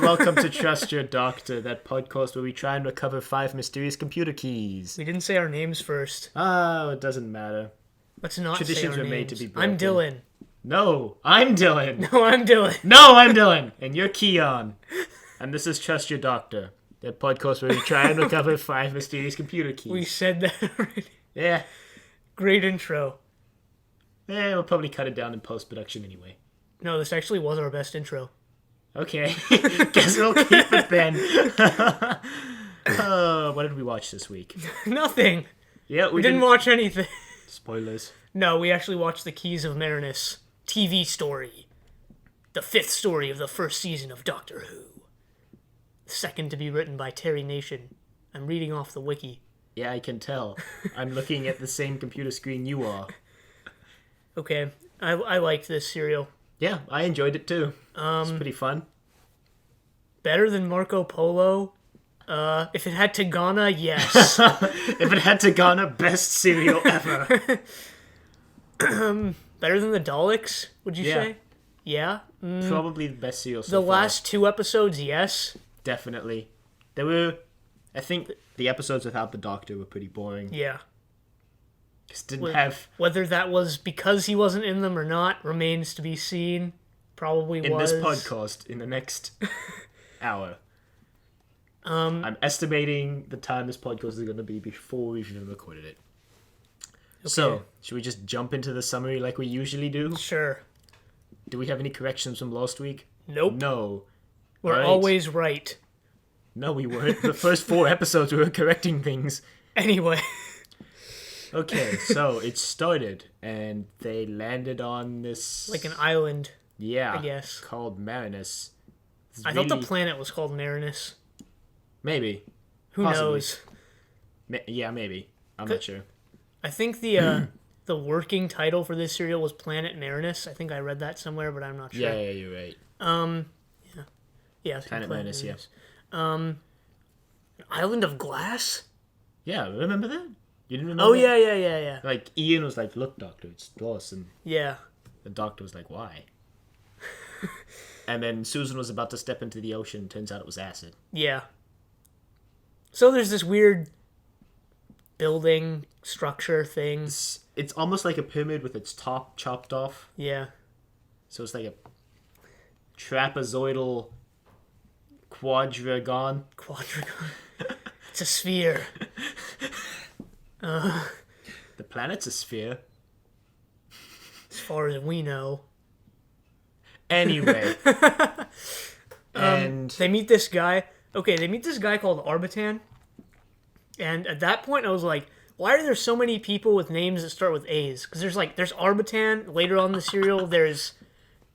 welcome to Trust Your Doctor, that podcast where we try and recover 5 mysterious computer keys. We didn't say our names first. Oh, it doesn't matter. Let's not Traditions say our were names. made to be broken. I'm Dylan. No, I'm Dylan. No, I'm Dylan. No, I'm Dylan. And you're Kiyan. And this is Trust Your Doctor, that podcast where we try and recover 5 mysterious computer keys. We said that already. Yeah. Great intro. Yeah, we'll probably cut it down in post-production anyway. No, this actually was our best intro. Okay. Guess we'll keep it then. What did we watch this week? Nothing. Yeah, We didn't watch anything. Spoilers. No, we actually watched the Keys of Marinus TV story. The 5th story of the 1st season of Doctor Who. The 2nd to be written by Terry Nation. I'm reading off the wiki. Yeah, I can tell. I'm looking at the same computer screen you are. Okay, I liked this serial. Yeah, I enjoyed it too. It's pretty fun. Better than Marco Polo? If it had Tigana, yes. If it had Tigana, best serial ever. Better than the Daleks, would you Yeah. say? Yeah? Probably the best serial so The far. last 2 episodes, yes. Definitely. There were... I think the episodes without the Doctor were pretty boring. Yeah. Just didn't have... Whether that was because he wasn't in them or not remains to be seen. Probably In was. this podcast, in the next hour. I'm estimating the time this podcast is going to be before we've even recorded it. Okay. So, should we just jump into the summary like we usually do? Sure. Do we have any corrections from last week? Nope. No. We're Alright. always right. No, we weren't. The first 4 episodes we were correcting things. Anyway. Okay, so it started, and they landed on this... Like an island, Yeah. I guess. Called Marinus. It's I thought the really- planet was called Marinus. Maybe. Who Possibly. knows? Yeah, maybe. I'm not sure. I think the working title for this serial was Planet Marinus. I think I read that somewhere, but I'm not sure. Yeah, you're right. Yeah, I think Planet Marinus, yeah. An island of glass? Yeah, remember that? You didn't remember Oh, that? yeah. Like, Ian was like, look, Doctor, it's glass, and Yeah. the Doctor was like, why? And then Susan was about to step into the ocean, turns out it was acid. Yeah. So there's this weird building structure thing. It's almost like a pyramid with its top chopped off. Yeah. So it's like a trapezoidal quadragon. Quadragon. It's a sphere. The planet's a sphere. As far as we know. Anyway. And They meet this guy. Okay, they meet this guy called Arbitan. And at that point, I was like, why are there so many people with names that start with A's? Because there's Arbitan. Later on in the serial, there's...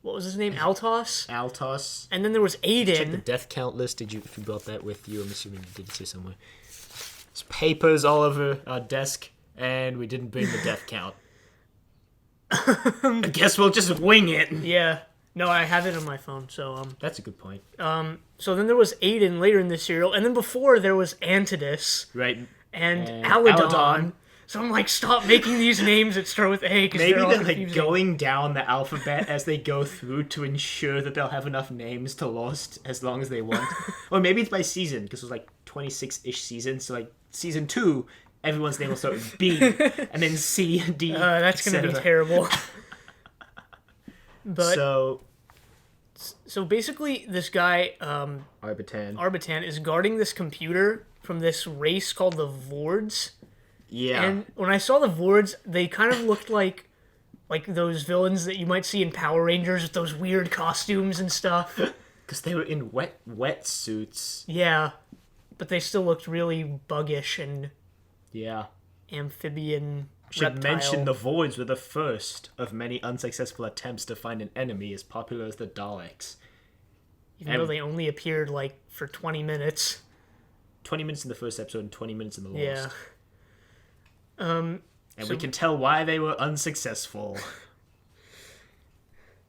What was his name? Altos? Altos. And then there was Check the Aiden. death count list. If you brought that with you, I'm assuming you did say somewhere. There's papers all over our desk, and we didn't bring the death count. I guess we'll just wing it. Yeah. No, I have it on my phone, so... That's a good point. So then there was Aiden later in the serial, and then before there was Antidus Right. and And Aladon. Aladon. So I'm like, stop making these names that start with A, because Maybe they're all they're like confusing. going down the alphabet as they go through to ensure that they'll have enough names to last as long as they want. Or maybe it's by season, because it was like 26-ish seasons. So like season 2, everyone's name will start with B, and then C, D. That's going to be etc. terrible. But So basically, this guy, Arbitan. Arbitan, is guarding this computer from this race called the Vords. Yeah. And when I saw the Vords, they kind of looked like those villains that you might see in Power Rangers with those weird costumes and stuff. Because they were in wet suits. Yeah, but they still looked really buggish and Yeah. amphibian Should reptile. mention the Voids were the first of many unsuccessful attempts to find an enemy as popular as the Daleks. Even though they only appeared for 20 minutes. 20 minutes in the first episode and 20 minutes in the last. Yeah. And we can tell why they were unsuccessful.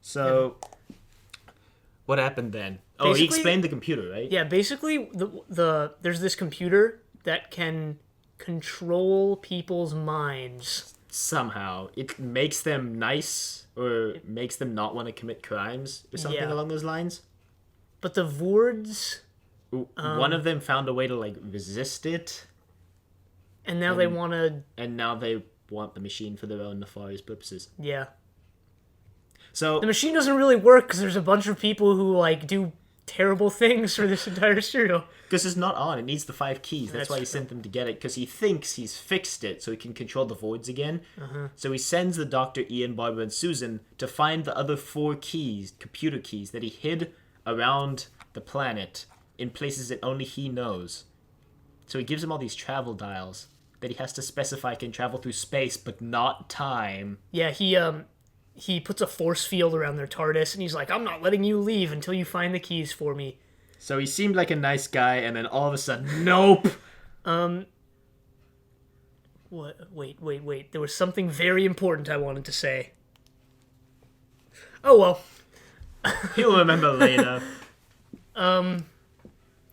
So, what happened then? Oh, he Basically- explained the computer, right? Yeah, basically, there's this computer that can control people's minds. Somehow. It makes them nice, or makes them not want to commit crimes, or something Yeah. along those lines. But the Vords... One of them found a way to, like, resist it. And now they want to... And now they want the machine for their own nefarious purposes. Yeah. So... The machine doesn't really work because there's a bunch of people who, like, do terrible things for this entire serial. Because it's not on. It needs the 5 keys. That's why he sent them to get it. Because he thinks he's fixed it so he can control the voids again. So he sends the Doctor, Ian, Barbara, and Susan to find the other 4 keys, computer keys, that he hid around the planet in places that only he knows. So he gives him all these travel dials that he has to specify can travel through space, but not time. Yeah, he puts a force field around their TARDIS, and he's like, I'm not letting you leave until you find the keys for me. So he seemed like a nice guy, and then all of a sudden, nope! What? Wait. There was something very important I wanted to say. Oh, well. He'll remember later.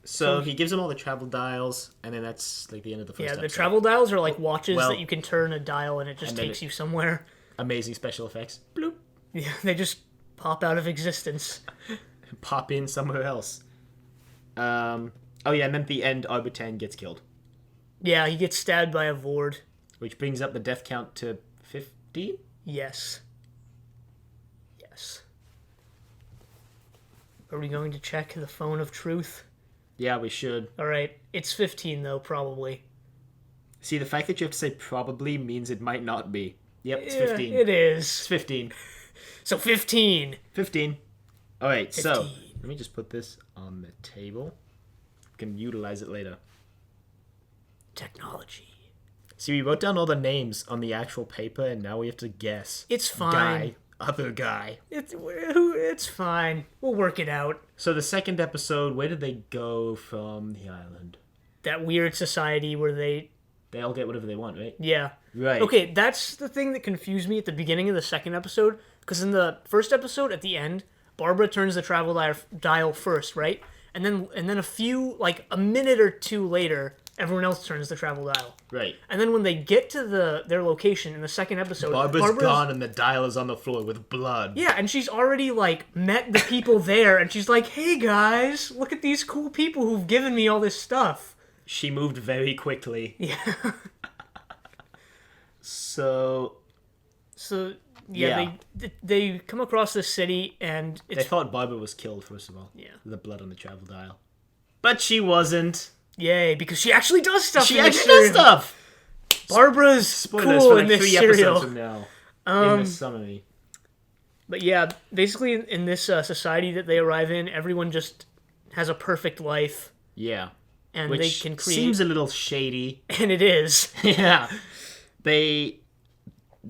So he gives him all the travel dials, and then that's like the end of the first episode. The travel dials are like watches that you can turn a dial and it just takes you somewhere. Amazing special effects. Bloop. Yeah, they just pop out of existence. Pop in somewhere else. Oh yeah, and then at the end, Arbitan gets killed. Yeah, he gets stabbed by a Vord. Which brings up the death count to 15? Yes. Are we going to check the phone of truth? Yeah, we should. Alright, it's 15 though, probably. See, the fact that you have to say probably means it might not be. Yep, it's 15. It is. It's 15. So 15. 15. Alright, 15. so let me just put this on the table. We can utilize it later. Technology. See, we wrote down all the names on the actual paper, and now we have to guess. It's fine. Guy, other guy. It's fine. We'll work it out. So the second episode, where did they go from the island? That weird society where they all get whatever they want, right? Yeah. Right. Okay, that's the thing that confused me at the beginning of the second episode, because in the first episode, at the end, Barbara turns the travel dial first, right? And then a few, like a minute or two later, everyone else turns the travel dial. Right. And then when they get to their location in the second episode, Barbara's gone and the dial is on the floor with blood. Yeah, and she's already, like, met the people there, and she's like, hey, guys, look at these cool people who've given me all this stuff. She moved very quickly. Yeah. So, yeah. They come across this city, and they thought Barbara was killed, first of all. Yeah. The blood on the travel dial. But she wasn't. Yay, because she actually does stuff. She actually does stuff! Barbara's Spoilers cool for like in this 3 serial. episodes from now. In the summary. But yeah, basically in this society that they arrive in, everyone just has a perfect life. Yeah. And Which they can create... seems a little shady. And it is. Yeah. They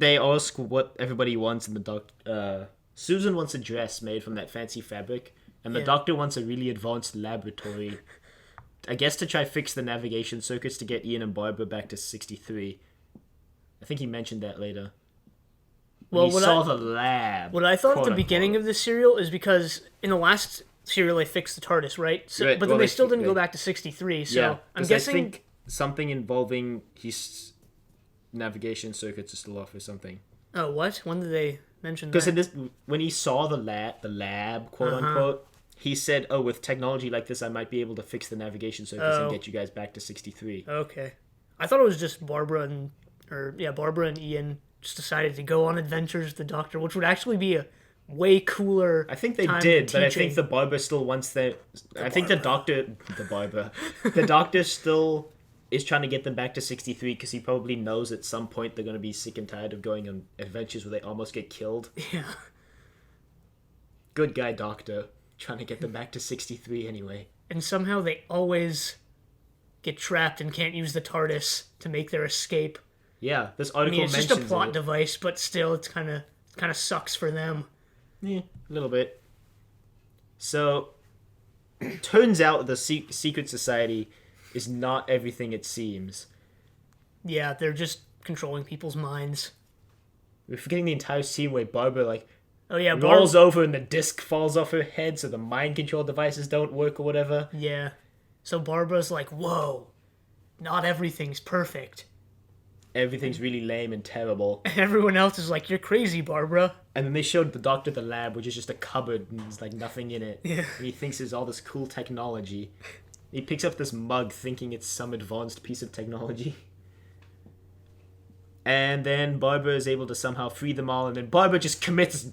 ask what everybody wants, and the Susan wants a dress made from that fancy fabric, and the doctor wants a really advanced laboratory, I guess to try fix the navigation circuits to get Ian and Barbara back to 63. I think he mentioned that later. Well, he saw the lab. What I thought at the beginning of this serial is because in the last serial they fixed the TARDIS, right? So, right. But then they still didn't go back to 63, so yeah, I'm guessing... I think something involving his navigation circuits is still off or something. Oh, what? When did they mention that? Because in this, when he saw the lab, quote unquote, he said, "Oh, with technology like this, I might be able to fix the navigation circuits and get you guys back to 63." Okay, I thought it was just Barbara and Ian just decided to go on adventures with the Doctor, which would actually be a way cooler. I think they did, but I think the Barbara still wants the Doctor still is trying to get them back to 63 because he probably knows at some point they're going to be sick and tired of going on adventures where they almost get killed. Yeah. Good guy Doctor, trying to get them back to 63 anyway. And somehow they always get trapped and can't use the TARDIS to make their escape. Yeah, this article mentions it's just a plot device, but still, it's kind of sucks for them. Yeah, a little bit. So, turns out the secret society is not everything it seems. Yeah, they're just controlling people's minds. We're forgetting the entire scene where Barbara, rolls over and the disc falls off her head so the mind control devices don't work or whatever. Yeah. So Barbara's like, whoa, not everything's perfect. everything's really lame and terrible. And everyone else is like, "You're crazy, Barbara." And then they showed the doctor the lab, which is just a cupboard and there's like nothing in it. Yeah. And he thinks there's all this cool technology. He picks up this mug thinking it's some advanced piece of technology. And then Barbara is able to somehow free them all, and then Barbara just commits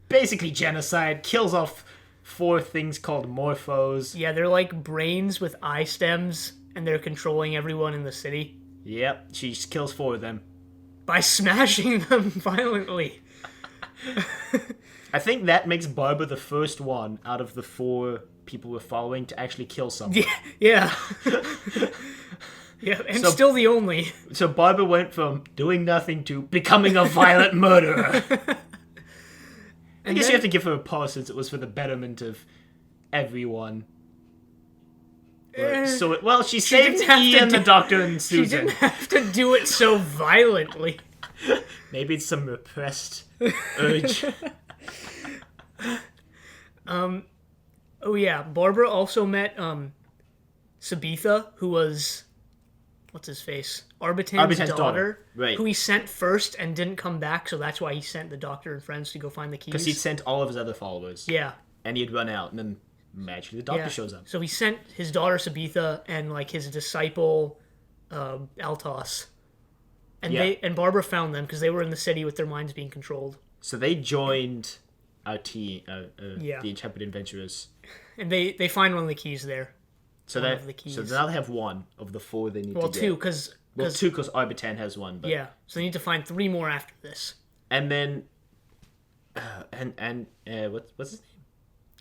basically genocide, kills off 4 things called morphos. Yeah, they're like brains with eye stems, and they're controlling everyone in the city. Yep, she kills 4 of them. By smashing them violently. I think that makes Barbara the first one out of the 4 people we're following to actually kill someone. Yeah. Yeah, and still the only. So Barbara went from doing nothing to becoming a violent murderer. I guess you have to give her a pause since it was for the betterment of everyone. She saved Ian, the doctor, and Susan. She didn't have to do it so violently. Maybe it's some repressed urge. Oh yeah, Barbara also met Sabitha, who was what's his face? Arbitan's daughter, right? Who he sent first and didn't come back, so that's why he sent the doctor and friends to go find the keys. Because he sent all of his other followers. Yeah. And he'd run out, and then magically the doctor shows up. So he sent his daughter Sabitha and like his disciple Altos, and Barbara found them because they were in the city with their minds being controlled. So they joined our team, the Intrepid Adventurers, and they find one of the keys there. So now they have 1 of the 4 they need to get. Well, 2 because 2 because Arbitan has 1. But... Yeah, so they need to find 3 more after this. And then, what's his name?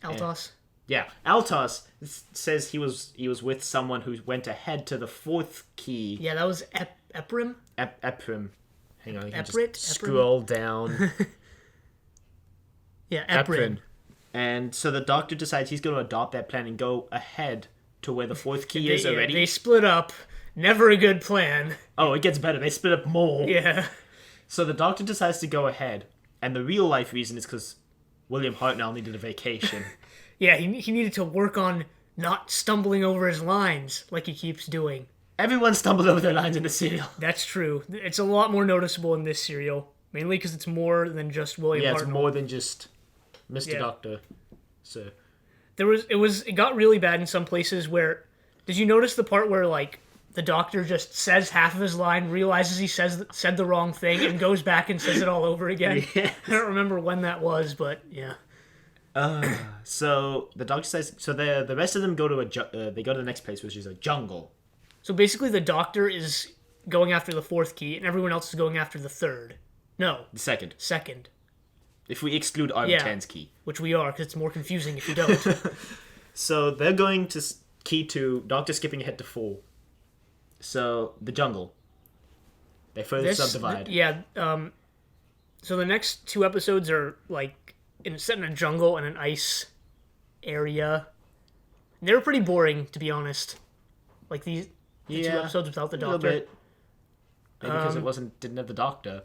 Altos. Yeah, Altos says he was with someone who went ahead to the 4th key. Yeah, that was Eprim. Eprim. Hang on, I can Eprit? just scroll down. Yeah, Eprim. And so the doctor decides he's going to adopt that plan and go ahead to where the 4th key is already. They split up. Never a good plan. Oh, it gets better. They split up more. Yeah. So the doctor decides to go ahead, and the real life reason is because William Hartnell needed a vacation. Yeah, he needed to work on not stumbling over his lines like he keeps doing. Everyone stumbled over their lines in the serial. That's true. It's a lot more noticeable in this serial, mainly because it's more than just William Hartnell. Yeah, it's more than just Mr. Doctor. So it got really bad in some places where... Did you notice the part where, like, the doctor just says half of his line, realizes he said the wrong thing, and goes back and says it all over again? Yes. I don't remember when that was, but yeah. So the doctor says... So the rest of them go to they go to the next place, which is a jungle. So basically the doctor is going after the 4th key, and everyone else is going after the 3rd. No. The 2nd. 2nd. If we exclude Arbitan's key. Which we are, because it's more confusing if you don't. So they're going to key 2, Doctor skipping ahead to 4. So, the jungle. They further subdivide. So the next 2 episodes are, like, set in a jungle and an ice area. And they were pretty boring, to be honest. Like, the 2 episodes without the Doctor. A little bit. Maybe because it didn't have the Doctor.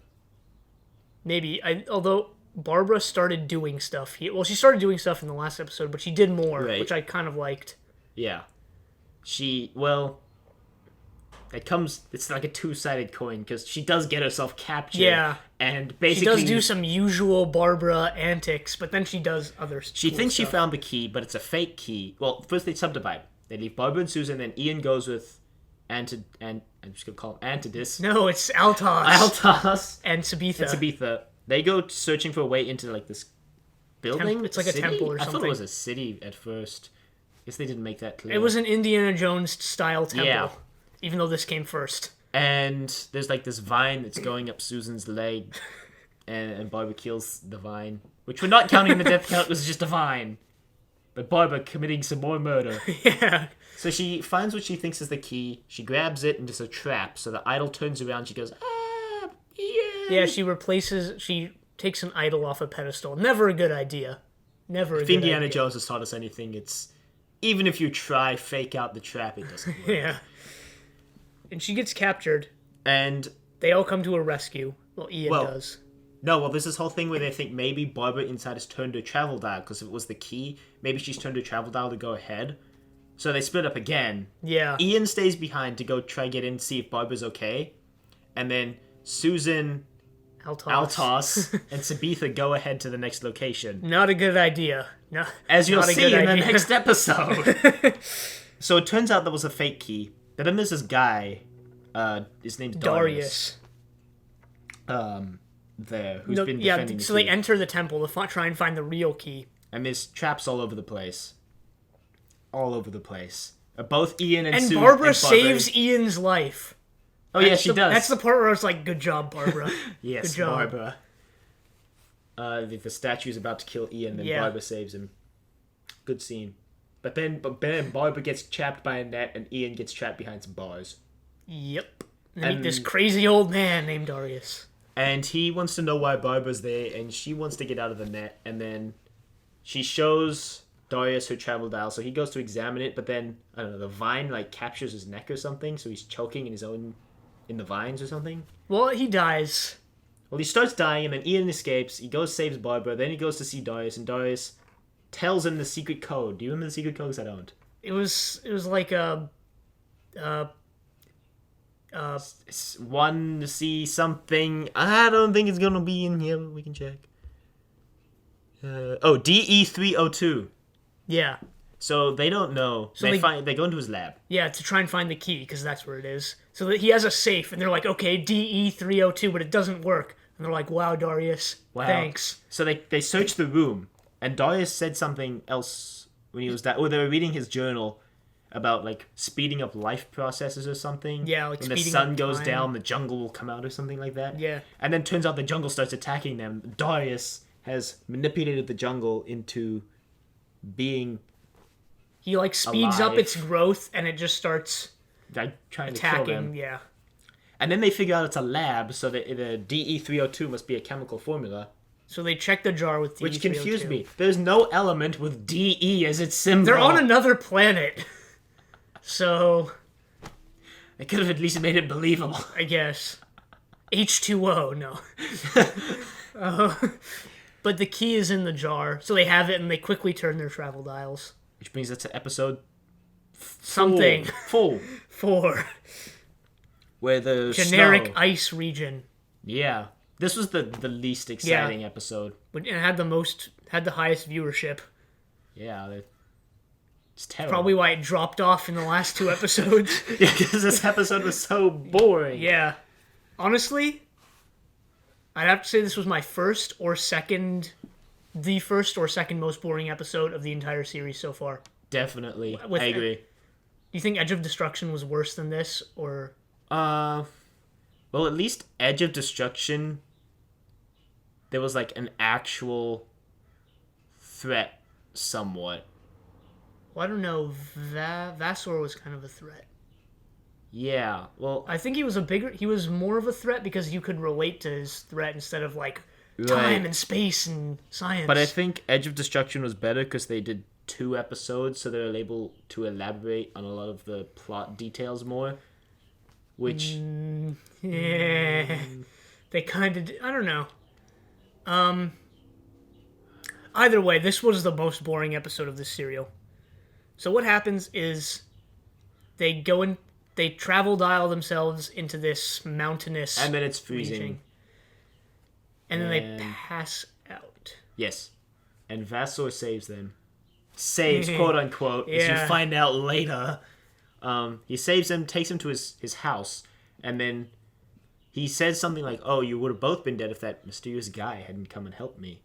Maybe. Although Barbara started doing stuff. She started doing stuff in the last episode, but she did more, which I kind of liked. Yeah. It's like a 2-sided coin, because she does get herself captured. Yeah. And basically... She does do some usual Barbara antics, but then she does other stuff. She thinks she found the key, but it's a fake key. Well, first they subdivide. They leave Barbara and Susan, then Ian goes with I'm just going to call him Antidus. No, it's Altos. Altos. And Sabitha. They go searching for a way into, like, this building? It's like a temple or something. I thought it was a city at first. Guess they didn't make that clear. It was an Indiana Jones-style temple. Yeah. Even though this came first. And there's, like, this vine that's going up Susan's leg. And Barbara kills the vine. Which we're not counting the death count, it was just a vine. But Barbara committing some more murder. Yeah. So she finds what she thinks is the key. She grabs it and it's a trap. So the idol turns around. She goes, yeah. Yeah, she takes an idol off a pedestal. Never a good idea. Never a good idea. If Indiana Jones has taught us anything, it's even if you try fake out the trap, it doesn't work. Yeah. And she gets captured. And they all come to her rescue. Well, Ian does. No, there's this whole thing where they think maybe Barbara inside has turned her travel dial, because if it was the key, maybe she's turned her travel dial to go ahead. So they split up again. Yeah. Ian stays behind to go try get in, see if Barbara's okay. And then Susan, Altos, and Sabitha go ahead to the next location. Not a good idea. No, As you'll not a see good in the idea. next episode. So it turns out that was a fake key. But then there's this guy, his name's Darius. There, who's been defending the so key. they enter the temple to try and find the real key. And there's traps all over the place. All over the place. Both Ian and Sue Barbara and saves Ian's life. Oh, yeah, she does. That's the part where I was like, good job, Barbara. Yes, good job. Barbara. The statue's about to kill Ian, then Barbara saves him. Good scene. But then Barbara gets trapped by a net, and Ian gets trapped behind some bars. Yep. And meet this crazy old man named Darius. And he wants to know why Barbara's there, and she wants to get out of the net, and then she shows Darius her travel dial, so he goes to examine it, but then, I don't know, the vine, like, captures his neck or something, so he's choking in the vines or something. Well, he dies. Well, he starts dying, and then Ian escapes, he goes, saves Barbara, then he goes to see Darius, and Darius tells him the secret code. Do you remember the secret code? 'Cause I don't. It was like a... One to see something. I don't think it's gonna be in here, but we can check. DE302. Yeah. So they don't know. So they go into his lab. Yeah, to try and find the key, because that's where it is. So that he has a safe, and they're like, okay, DE302, but it doesn't work. And they're like, wow, Darius, thanks. So they search the room, and Darius said something else when he was that. Or they were reading his journal about, like, speeding up life processes or something. Yeah, like when the sun goes down, the jungle will come out or something like that. Yeah. And then turns out the jungle starts attacking them. Darius has manipulated the jungle into being... He, like, speeds up its growth, and it just starts trying attacking, to kill them. Yeah. And then they figure out it's a lab, so the DE302 must be a chemical formula. So they check the jar with DE302. Which confused me. There's no element with DE as its symbol. They're on another planet. So... They could have at least made it believable. I guess. H2O, no. But the key is in the jar, so they have it, and they quickly turn their travel dials. Which brings us to episode... Something. 4. Where the generic snow... ice region. Yeah. This was the least exciting episode. But it had the highest viewership. Yeah, it's terrible. Probably why it dropped off in the last 2 episodes. Yeah, because this episode was so boring. Yeah. Honestly, I'd have to say this was the first or second most boring episode of the entire series so far. Definitely. I agree. Do you think Edge of Destruction was worse than this, or... Well, at least Edge of Destruction, there was, like, an actual threat somewhat. Well, I don't know. Vassor was kind of a threat. Yeah, well... I think he was more of a threat because you could relate to his threat instead of, like, time and space and science. But I think Edge of Destruction was better because they did 2 episodes, so they were able to elaborate on a lot of the plot details more. Which... Yeah... They kind of... I don't know. Either way, this was the most boring episode of this serial. So what happens is they travel dial themselves into this mountainous and then it's freezing. Region, and then they pass out. Yes. And Vassor saves them. Saves, quote unquote, as you find out later. He saves them, takes them to his house, and then he says something like, oh, you would have both been dead if that mysterious guy hadn't come and helped me.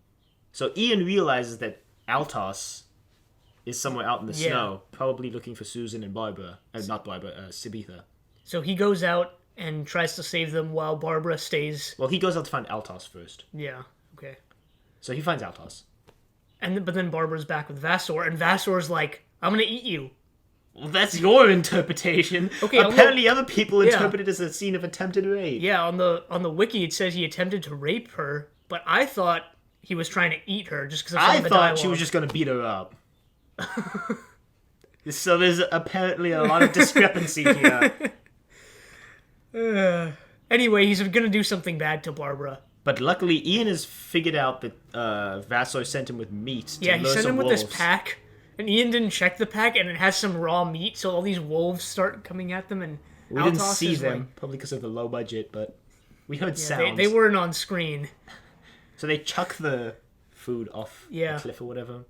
So Ian realizes that Altos is somewhere out in the snow, probably looking for Susan and Barbara. Not Barbara, Sabitha. So he goes out and tries to save them while Barbara stays... Well, he goes out to find Altos first. Yeah, okay. So he finds Altos. But then Barbara's back with Vassor, and Vassor's like, I'm gonna eat you. Well, that's your interpretation. Okay, apparently other people interpret it as a scene of attempted rape. Yeah, on the wiki it says he attempted to rape her, but I thought he was trying to eat her just because of some of the dialogue. I thought she was just going to beat her up. So there's apparently a lot of discrepancy here. Anyway, he's going to do something bad to Barbara. But luckily, Ian has figured out that Vassor sent him with meat to lure some wolves. Yeah, he sent him with this pack, and Ian didn't check the pack, and it has some raw meat, so all these wolves start coming at them, and We didn't Altos see is them, like, probably because of the low budget, but we heard yeah, sounds. they weren't on screen. So they chuck the food off Yeah. the cliff or whatever.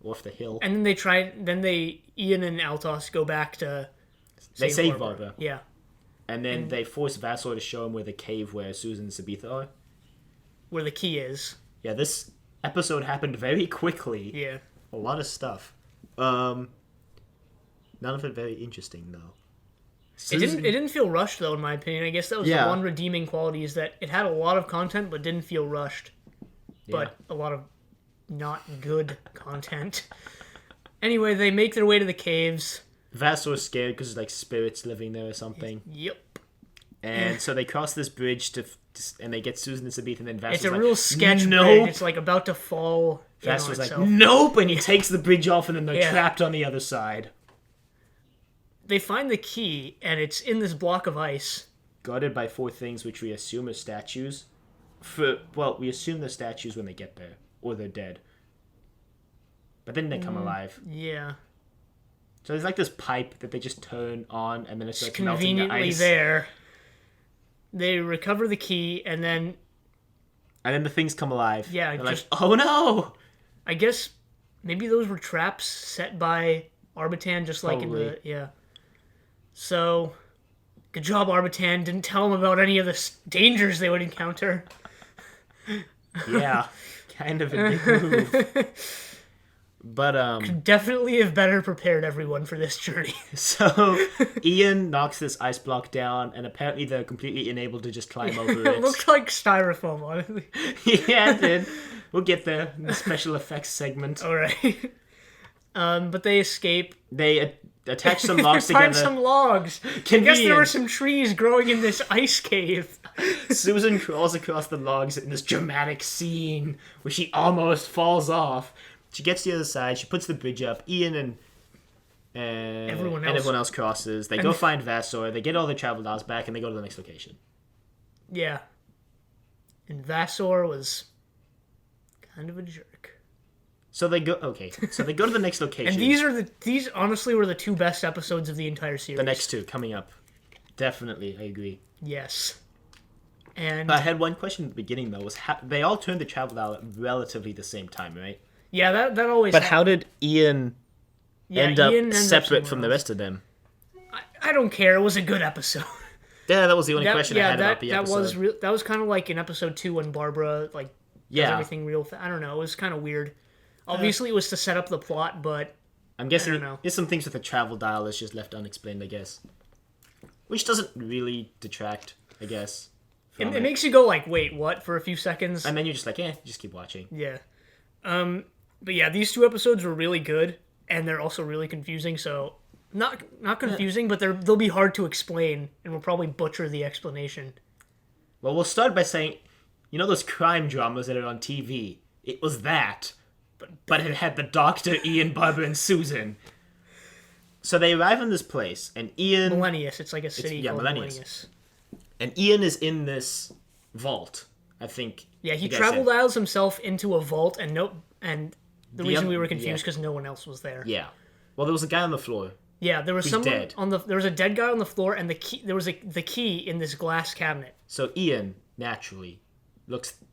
Or off the hill. And then Ian and Altos go back to They save Barbara. Barbara. Yeah. And then they force Vassar to show him where the cave where Susan and Sabitha are. Where the key is. Yeah, this episode happened very quickly. Yeah. A lot of stuff. None of it very interesting though. It didn't feel rushed though, in my opinion. I guess that was Yeah. the one redeeming quality, is that it had a lot of content but didn't feel rushed. But a lot of not good content. Anyway, they make their way to the caves. Vassar's scared because there's like spirits living there or something. Yep. And so they cross this bridge and they get Susan and Sabitha, and then Vassar's It's a like, real sketch nope. bridge. It's like about to fall. Vassar's like, itself. nope, and he takes the bridge off, and then they're Yeah. trapped on the other side. They find the key, and it's in this block of ice. Guarded by 4 things which we assume are statues. We assume they're statues when they get there, or they're dead. But then they come alive. Yeah. So there's like this pipe that they just turn on, and then it It's starts melting the conveniently ice. there. They recover the key, and then And then the things come alive. Yeah, They're just- like, oh no! I guess maybe those were traps set by Arbitan, just like in the Probably. yeah. So, good job, Arbitan. Didn't tell them about any of the dangers they would encounter. Yeah, kind of a big move. But Definitely have better prepared everyone for this journey. so Ian knocks this ice block down, and apparently they're completely unable to just climb over It it. looked like styrofoam, honestly. Yeah, it did. We'll get there in the special effects segment. All right. But they escape. They attach some logs They find together. some logs. I guess there Convenient. were some trees growing in this ice cave. Susan crawls across the logs in this dramatic scene where she almost falls off. She gets to the other side. She puts the bridge up. Ian and Everyone else. everyone else crosses. They go find Vassar. They get all their travel dials back, and they go to the next location. Yeah. And Vassar was kind of a jerk. So they go. Okay. So they go to the next location. And these honestly were the 2 best episodes of the entire series. the next 2 coming up. Definitely, I agree. Yes. And I had one question at the beginning though. Was how, they all turned the travel dial at relatively the same time, right? yeah, that always. But how did Ian end up Ian ends separate from somewhere the else. rest of them? I don't care. It was a good episode. Yeah, that was the only question I had about the that episode. that was kind of like in episode 2 when Barbara does Yeah. everything real. I don't know. It was kind of weird. Obviously, it was to set up the plot, but I'm guessing I don't know. there's some things with the travel dial that's just left unexplained, I guess. Which doesn't really detract, I guess. from it makes you go like, "Wait, what?" for a few seconds. And then you're just like, just keep watching. Yeah. But yeah, these 2 episodes were really good, and they're also really confusing. So not confusing, but they'll be hard to explain, and we'll probably butcher the explanation. Well, we'll start by saying, you know those crime dramas that are on TV? It was that. But it had the Doctor, Ian, Barbara, and Susan. So they arrive in this place, and Ian... Millennius. It's like a city called Millennius. Millennius. And Ian is in this vault, I think. Yeah, he the guy travel said. dials himself into a vault, and the reason we were yeah. confused because no one else was there. Yeah. Well, there was a guy on the floor. Yeah, there was Who's someone dead. there was a dead guy on the floor, and the key in this glass cabinet. So Ian, naturally,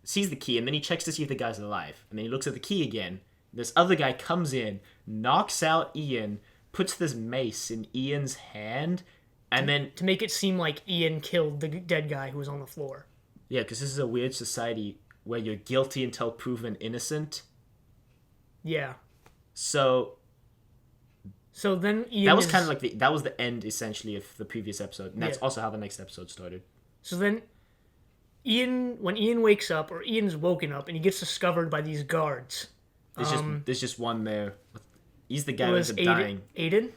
sees the key, and then he checks to see if the guy's alive. And then he looks at the key again. This other guy comes in, knocks out Ian, puts this mace in Ian's hand, and then... To make it seem like Ian killed the dead guy who was on the floor. Yeah, because this is a weird society where you're guilty until proven innocent. Yeah. So then Ian that was kind of like that was the end, essentially, of the previous episode. And that's Yeah. also how the next episode started. So then when Ian wakes up, or Ian's woken up, and he gets discovered by these guards. There's just one there. He's the guy It who was ends up dying. Aiden?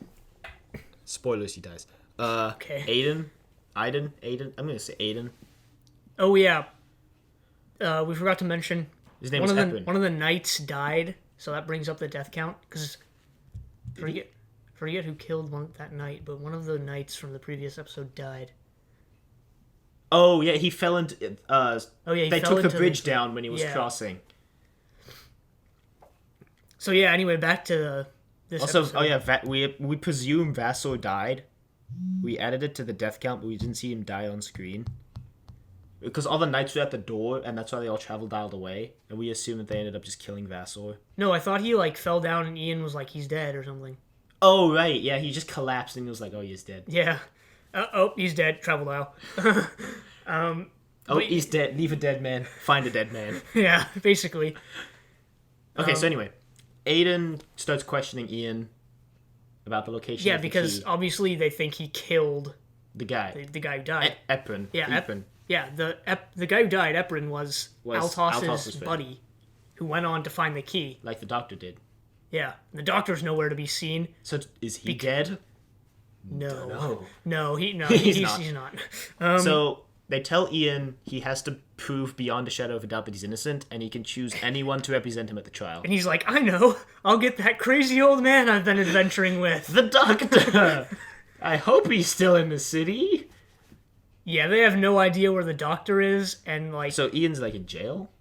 Spoilers, he dies. Okay. Aiden? I'm going to say Aiden. Oh, yeah. We forgot to mention His name is Edwin. one of the knights died, so that brings up the death count. Because forget who killed that knight, but one of the knights from the previous episode died. Oh, yeah, he fell into... He they fell took the into bridge down when he was yeah. crossing. So yeah, anyway, back to this Also, episode. we presume Vassar died. we added it to the death count, but we didn't see him die on screen. Because all the knights were at the door, and that's why they all travel dialed away. And we assumed that they ended up just killing Vassor. No, I thought he like fell down and Ian was like, he's dead or something. Oh, right. Yeah, he just collapsed and he was like, oh, he's dead. Yeah. He's dead. Travel dial. He's dead. Leave a dead man. Find a dead man. Yeah, basically. Okay, so anyway. Aiden starts questioning Ian about the location Yeah, of the because key. obviously they think he killed The guy. the guy who died. Eprin. Yeah, Eprin. Yeah, the guy who died, Eprin, was Altos' Altos's friend. buddy, who went on to find the key. Like the doctor did. Yeah, the doctor's nowhere to be seen. So is he dead? No, He's he's not. So they tell Ian he has to prove beyond a shadow of a doubt that he's innocent, and he can choose anyone to represent him at the trial. And he's like, I know, I'll get that crazy old man I've been adventuring with. The doctor! I hope he's still in the city. Yeah, they have no idea where the doctor is, and like, So Ian's like in jail?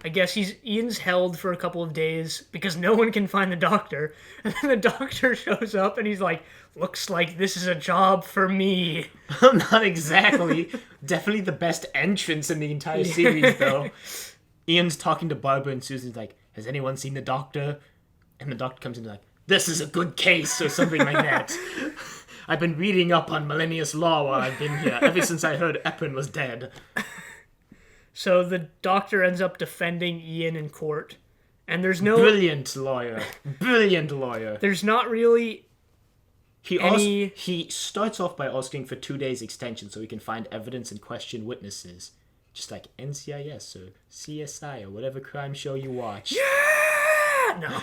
I guess Ian's held for a couple of days because no one can find the doctor. And then the doctor shows up and he's like, looks like this is a job for me. Not exactly. Definitely the best entrance in the entire series, though. Ian's talking to Barbara and Susan's like, has anyone seen the doctor? And the doctor comes in and like, this is a good case, or something like that. I've been reading up on Millennius law while I've been here, ever since I heard Eprin was dead. So the doctor ends up defending Ian in court. And there's no... Brilliant lawyer. Brilliant lawyer. There's not really He starts off by asking for 2 days extension so he can find evidence and question witnesses. Just like NCIS or CSI or whatever crime show you watch. Yeah! No.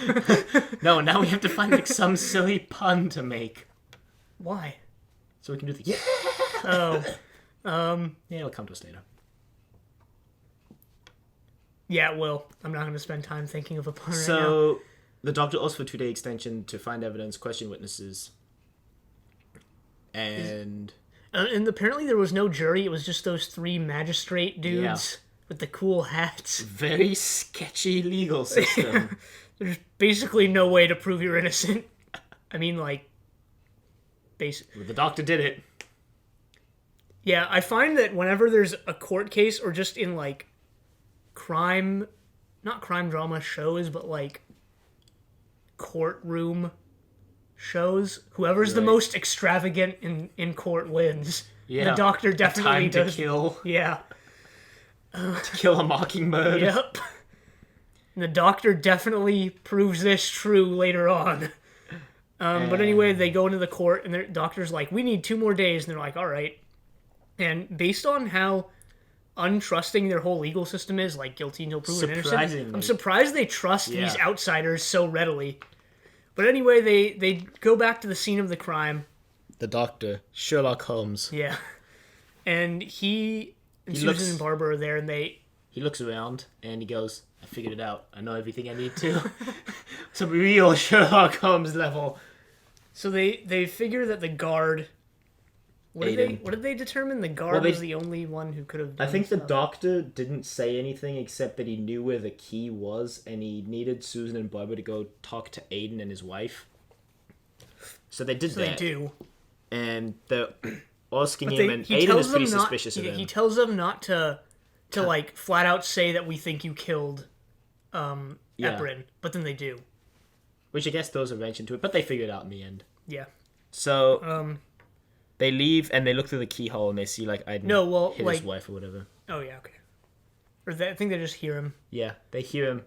No, now we have to find like some silly pun to make. Why? So we can do the yeah! Oh. Yeah, it'll come to us later. Yeah, it will. I'm not going to spend time thinking of a pun right now. So, the doctor asks for a 2-day extension to find evidence, question witnesses. And apparently there was no jury. It was just those 3 magistrate dudes with the cool hats. very sketchy legal system. There's basically no way to prove you're innocent. I mean, like, basically. The doctor did it. Yeah, I find that whenever there's a court case or just in, like, not crime drama shows, but, like, courtroom shows, whoever's the most extravagant in court wins. Yeah. The doctor definitely Time does. to kill. Yeah. To kill a mockingbird. Yep. And the doctor definitely proves this true later on. But anyway, they go into the court, and the doctor's like, we need 2 more days. And they're like, all right. And based on how untrusting their whole legal system is, like guilty until proven innocent, I'm surprised they trust these outsiders so readily. But anyway, they go back to the scene of the crime. The doctor, Sherlock Holmes. Yeah. And Susan and Barbara are there, and he looks around and he goes, I figured it out. I know everything I need to. Some real Sherlock Holmes level. So they figure that the guard... What did they determine? The guard was the only one who could have done I think stuff. the doctor didn't say anything except that he knew where the key was, and he needed Susan and Barbara to go talk to Aiden and his wife. So they did that. They do. And they're asking him, and Aiden is pretty suspicious of him. He tells them not to like flat out say that we think you killed Eprin, but then they do. Which I guess throws a wrench into it, but they figure it out in the end. Yeah. So they leave and they look through the keyhole and they see like Aiden hit his wife or whatever. Oh yeah, okay. Or I think they just hear him. Yeah, they hear him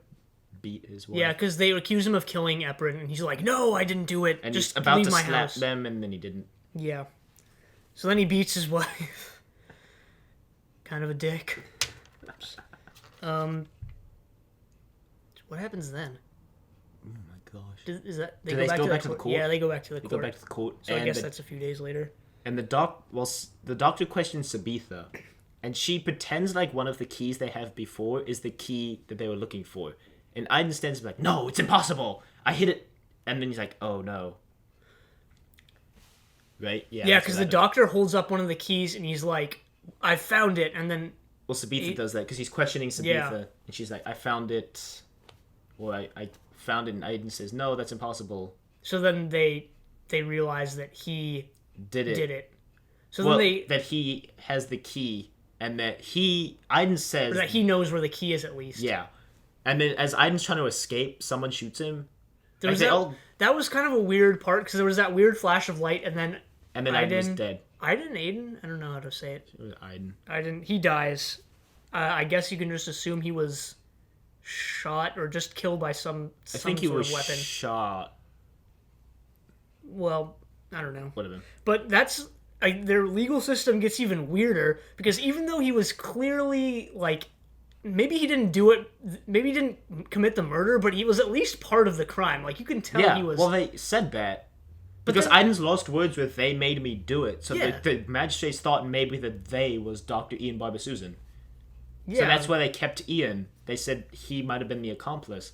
beat his wife. Yeah, because they accuse him of killing Eprin, and he's like, "No, I didn't do it. And just he's about leave to my slap house." them, and then he didn't. Yeah. So then he beats his wife. Kind of a dick. What happens then? Oh my gosh. Is that Do they go back to the court? Yeah, they go back to the court. They go back to the court. So I guess that's a few days later. And the doctor questions Sabitha, and she pretends like one of the keys they have before is the key that they were looking for. And Aiden stands like, "No, it's impossible. I hit it." And then he's like, "Oh no." Right? Yeah. Yeah, because the doctor holds up one of the keys and he's like, "I found it," and then. Well, Sabitha does that because he's questioning Sabitha, and she's like, "I found it," or I found it, and Aiden says, "No, that's impossible." So then they realize that he did it. So Well, then that he has the key, and that Aiden says... Or that he knows where the key is, at least. Yeah. And then as Aiden's trying to escape, someone shoots him. There was that was kind of a weird part, because there was that weird flash of light, and then Aiden was dead. Aiden? I don't know how to say it. It was Aiden. Aiden, he dies. I guess you can just assume he was shot or just killed by some sort of weapon. Shot. Well, I don't know. Whatever. But that's... their legal system gets even weirder, because even though he was clearly, like... Maybe he didn't do it... Maybe he didn't commit the murder, but he was at least part of the crime. Like, you can tell he was... well, they said that. Because Aiden's lost words with, they made me do it. So the magistrates thought maybe that they was Dr. Ian Barber Susan. Yeah. So that's why they kept Ian. They said he might have been the accomplice.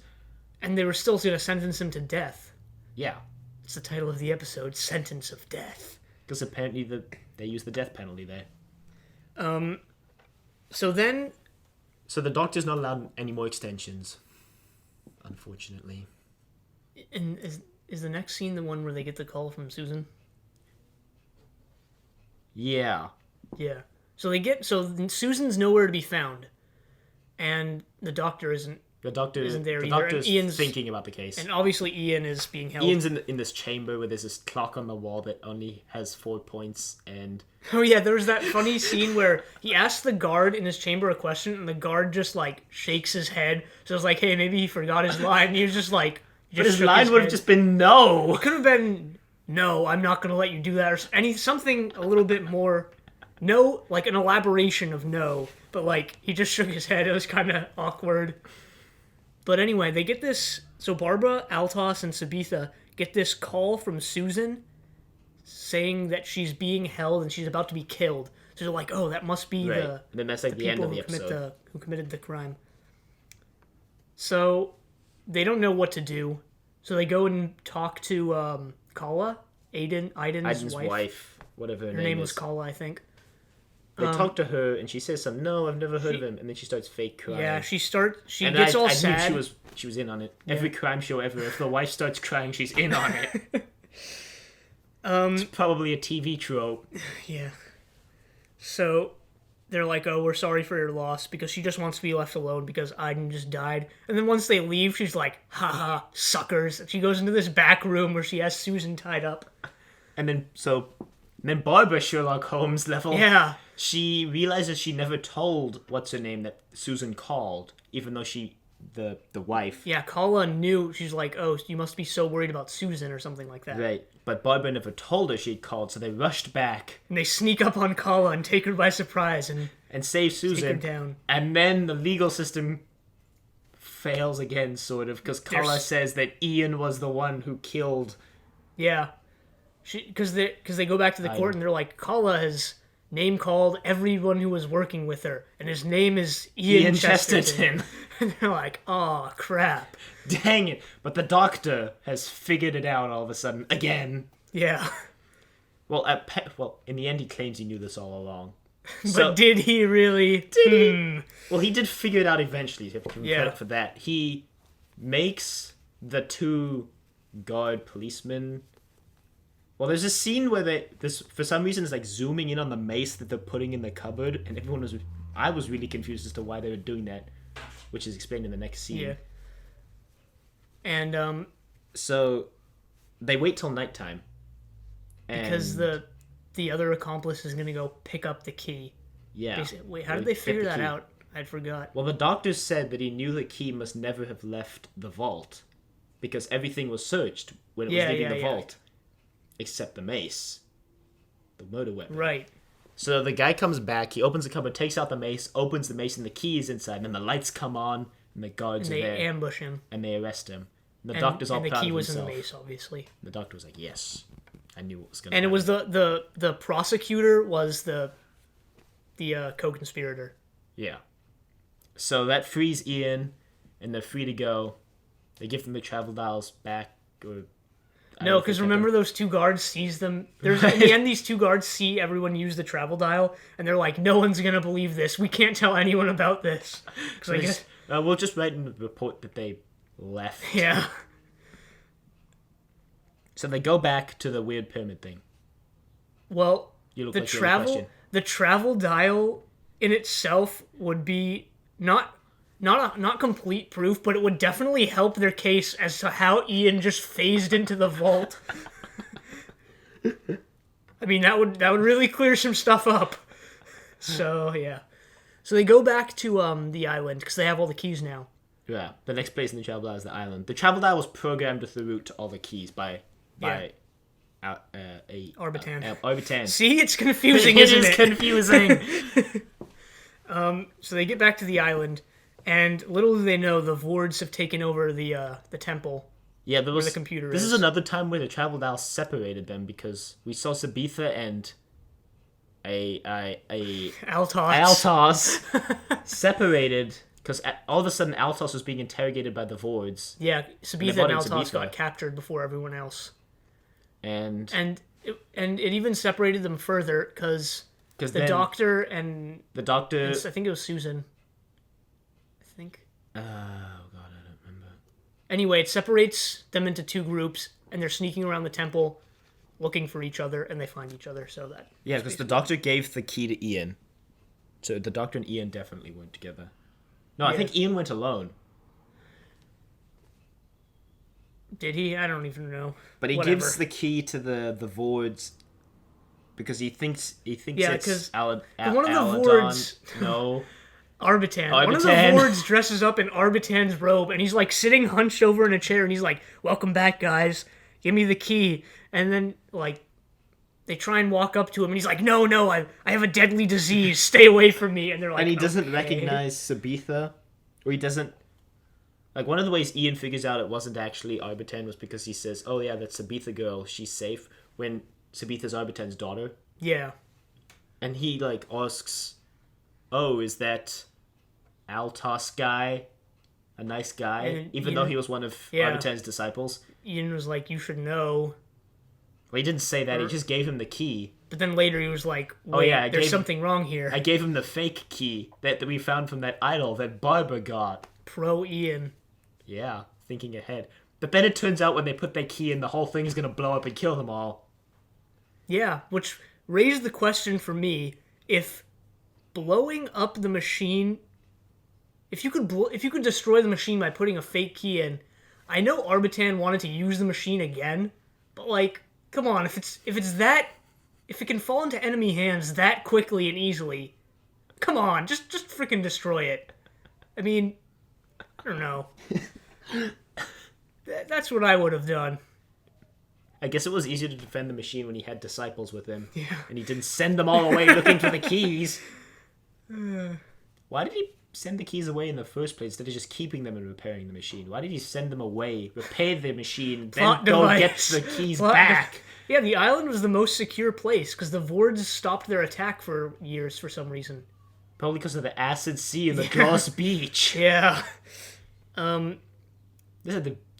And they were still going to sentence him to death. Yeah. It's the title of the episode, Sentence of Death. Because apparently they use the death penalty there. So then... So the doctor's not allowed any more extensions. Unfortunately. And is the next scene the one where they get the call from Susan? Yeah. Yeah. So Susan's nowhere to be found. And the doctor isn't there the either. Doctor's Ian's thinking about the case. And obviously Ian is being held. Ian's in this chamber where there's this clock on the wall that only has 4 points, and... Oh yeah, there was that funny scene where he asked the guard in his chamber a question, and the guard just, like, shakes his head. So it's like, hey, maybe he forgot his line. And he was just like... But his line would have just been no. It could have been, no, I'm not going to let you do that. Or something a little bit more... No, like an elaboration of no. But, like, he just shook his head. It was kind of awkward. But anyway, they get this... So Barbara, Altos, and Sabitha get this call from Susan saying that she's being held and she's about to be killed. So they're like, oh, that must be and then that's like the end of the episode. Who committed the crime. So they don't know what to do. So they go and talk to Kala, Aiden's wife. Whatever her name was Kala, I think. They talk to her, and she says something, no, I've never heard of him. And then she starts fake crying. Yeah, she gets all sad. I knew she was in on it. Yeah. Every crime show ever, if the wife starts crying, she's in on it. It's probably a TV trope. Yeah. So they're like, oh, we're sorry for your loss, because she just wants to be left alone because Aiden just died. And then once they leave, she's like, haha, suckers. And she goes into this back room where she has Susan tied up. And then Barbara Sherlock Holmes level. Yeah. She realizes she never told what's her name that Susan called, even though the wife. Yeah, Kala knew. She's like, oh, you must be so worried about Susan or something like that. Right. But Barbara never told her she'd called, so they rushed back. And they sneak up on Kala and take her by surprise and save Susan. Take her down. And then the legal system fails again, sort of, because Kala says that Ian was the one who killed. Yeah. Because they go back to the court and they're like, Kala has name-called everyone who was working with her, and his name is Ian Chesterton. And they're like, oh, crap. Dang it. But the doctor has figured it out all of a sudden, again. Yeah. Well, in the end, he claims he knew this all along. But did he really? Did he? Well, he did figure it out eventually. You have to give him credit for that. He makes the two guard policemen... Well, there's a scene where for some reason, it's like zooming in on the mace that they're putting in the cupboard, and I was really confused as to why they were doing that, which is explained in the next scene. Yeah. And, so, they wait till nighttime. Because the other accomplice is going to go pick up the key. Yeah. Wait, how did they figure that out? I forgot. Well, the doctor said that he knew the key must never have left the vault, because everything was searched when it was leaving the vault. Except the mace. The murder weapon. Right. So the guy comes back, he opens the cupboard, takes out the mace, opens the mace, and the key is inside, and then the lights come on, and the guards are there. And they ambush him. And they arrest him. And the doctor's all proud of himself. And the key was in the mace, obviously. The doctor was like, yes, I knew what was going to happen. And it was the prosecutor was the co-conspirator. Yeah. So that frees Ian, and they're free to go. They give them the travel dials back, or... No, because remember those two guards sees them. In the end, these two guards see everyone use the travel dial, and they're like, "No one's gonna believe this. We can't tell anyone about this." Because we'll just write in the report that they left. Yeah. So they go back to the weird pyramid thing. Well, You look the like you have a question. travel dial in itself would be not complete proof, but it would definitely help their case as to how Ian just phased into the vault. I mean, that would really clear some stuff up. So yeah, so they go back to the island because they have all the keys now. Yeah, the next place in the travel dial is the island. The travel dial was programmed with the route to all the keys by Arbitan. Arbitan. See, it's confusing, It isn't is it? confusing. So they get back to the island, and little do they know, the Vords have taken over the temple. Yeah, there was. the computer This is. is another time where the travel dial separated them because we saw Sabitha and a Altos. separated because all of a sudden Altos was being interrogated by the Vords. Yeah, they Sabitha brought and in Altos Sabitha. got captured before everyone else. And It even separated them further because the doctor and the doctor. I think it was Susan. I think. Oh god, I don't remember. Anyway, it separates them into two groups, and they're sneaking around the temple, looking for each other, and they find each other. So that Yeah, because the doctor gave the key to Ian, so the doctor and Ian definitely went together. No, I think Ian went alone. did he? I don't even know. But he Whatever. gives the key to the Vords because he thinks Yeah, it's 'cause one one of the Vords- No. Arbitan. One of the Arbitan. Vords dresses up in Arbitan's robe, and he's like sitting hunched over in a chair, and he's like, "Welcome back, guys. Give me the key." And then like they try and walk up to him, and he's like, "No, I have a deadly disease. Stay away from me." And they're like, And he doesn't "Okay." recognize Sabitha, or he doesn't. Like, one of the ways Ian figures out it wasn't actually Arbitan was because he says, "Oh yeah, that's Sabitha girl. She's safe." When Sabitha's Arbitan's daughter, Yeah. and he like asks, "Oh, is that Altos guy a nice guy?" And Even Ian- though he was one of Yeah. Arbitan's disciples. Ian was like, "You should know." Well, he didn't say that. He just gave him the key. But then later he was like, "Wait, yeah, I there's gave- something wrong here." I gave him the fake key that we found from that idol that Barbara got. Pro Ian. Yeah, thinking ahead. But then it turns out when they put that key in, the whole thing's gonna blow up and kill them all. Yeah, which raised the question for me: if blowing up the machine, if you could destroy the machine by putting a fake key in, I know Arbitan wanted to use the machine again, but like, come on, if it can fall into enemy hands that quickly and easily, come on, just freaking destroy it. I mean, I don't know. That's what I would have done. I guess it was easier to defend the machine when he had disciples with him. Yeah. And he didn't send them all away looking for the keys. Why did he send the keys away in the first place instead of just keeping them and repairing the machine? Why did he send them away, repair the machine, then Plot go device. get the keys Plot back? Yeah, the island was the most secure place because the Vords stopped their attack for years for some reason. Probably because of the acid sea and the glass beach. Yeah.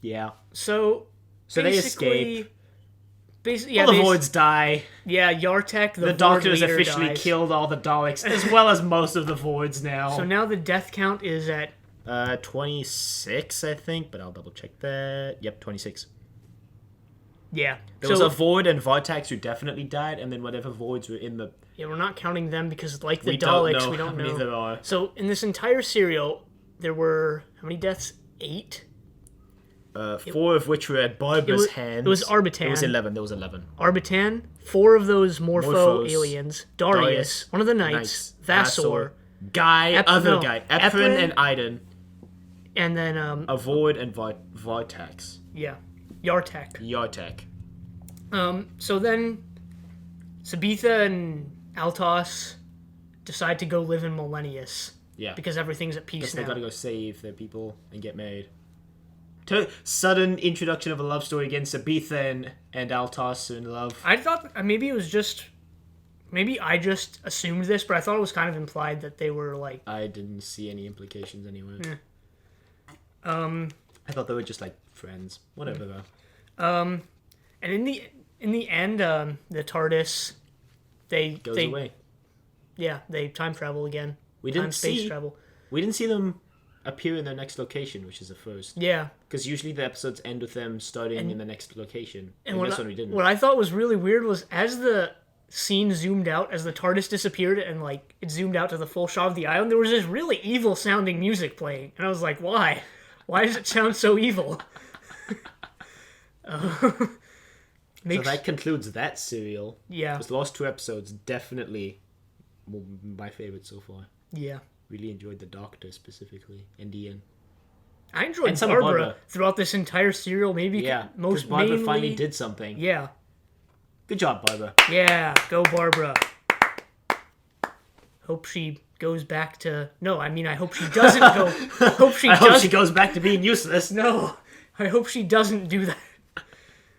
Yeah. So they basically- escape. Basically, All the Vords die. Yeah, Yartek, the The Vord Doctor has leader, officially dies. killed all the Daleks, as well as most of the Vords now. So now the death count is at 26, I think, but I'll double check that. Yep, 26. yeah. There was a Vord and Vortex who definitely died, and then whatever Vords were in the... Yeah, we're not counting them because, like the We don't Daleks, know we don't how many know. there are. So in this entire serial, there were how many deaths? 8. 4 of which were at Barbara's hands. It was Arbitan. It was 11. There was 11. Arbitan, 4 of those Morpho Morphos. aliens, Darius, one of the Knights, Vassor, Guy, Guy, Ephren Ephren, and Iden. and then A Vord and Vortex. yeah, Yartek. Yartek. So then Sabitha and Altos decide to go live in Millennius. Yeah. Because everything's at peace Guess now. they gotta go save their people and get married. Sudden introduction of a love story again. Sabitha and Altos are in love. I thought maybe it was just... Maybe I just assumed this, but I thought it was kind of implied that they were like... I didn't see any implications anywhere. Yeah. I thought they were just like friends. Whatever though. And in the end, the TARDIS, they Goes away. Yeah, they time travel again. We didn't space travel. We didn't see them appear in their next location, which is a first. Yeah. Because usually the episodes end with them starting in the next location. And this one we didn't. what I thought was really weird was as the scene zoomed out as the TARDIS disappeared and like it zoomed out to the full shot of the island, there was this really evil sounding music playing, and I was like, why? Why does it sound so evil? So that concludes that serial. Yeah. Those last 2 episodes definitely my favorite so far. Yeah. Really enjoyed the Doctor specifically and Ian. I enjoyed And some Barbara throughout this entire serial. Maybe most Barbara mainly... finally did something. Yeah. Good job, Barbara. Yeah, go Barbara. Hope she goes back to... No, I mean, I hope she doesn't go... I hope she goes back to being useless. No, I hope she doesn't do that.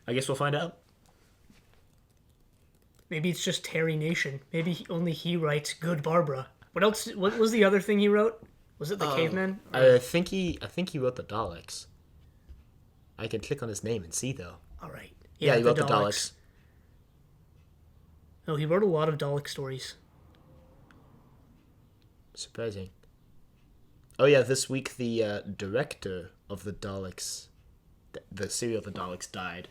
I guess we'll find out. Maybe it's just Terry Nation. Maybe only he writes Good Barbara. What else? What was the other thing he wrote? Was it the Caveman? I think he wrote the Daleks. I can click on his name and see though. All right. Yeah, he wrote the Daleks. No, he wrote a lot of Dalek stories. Surprising. Oh yeah, this week the director of the Daleks, the serial The Daleks, died.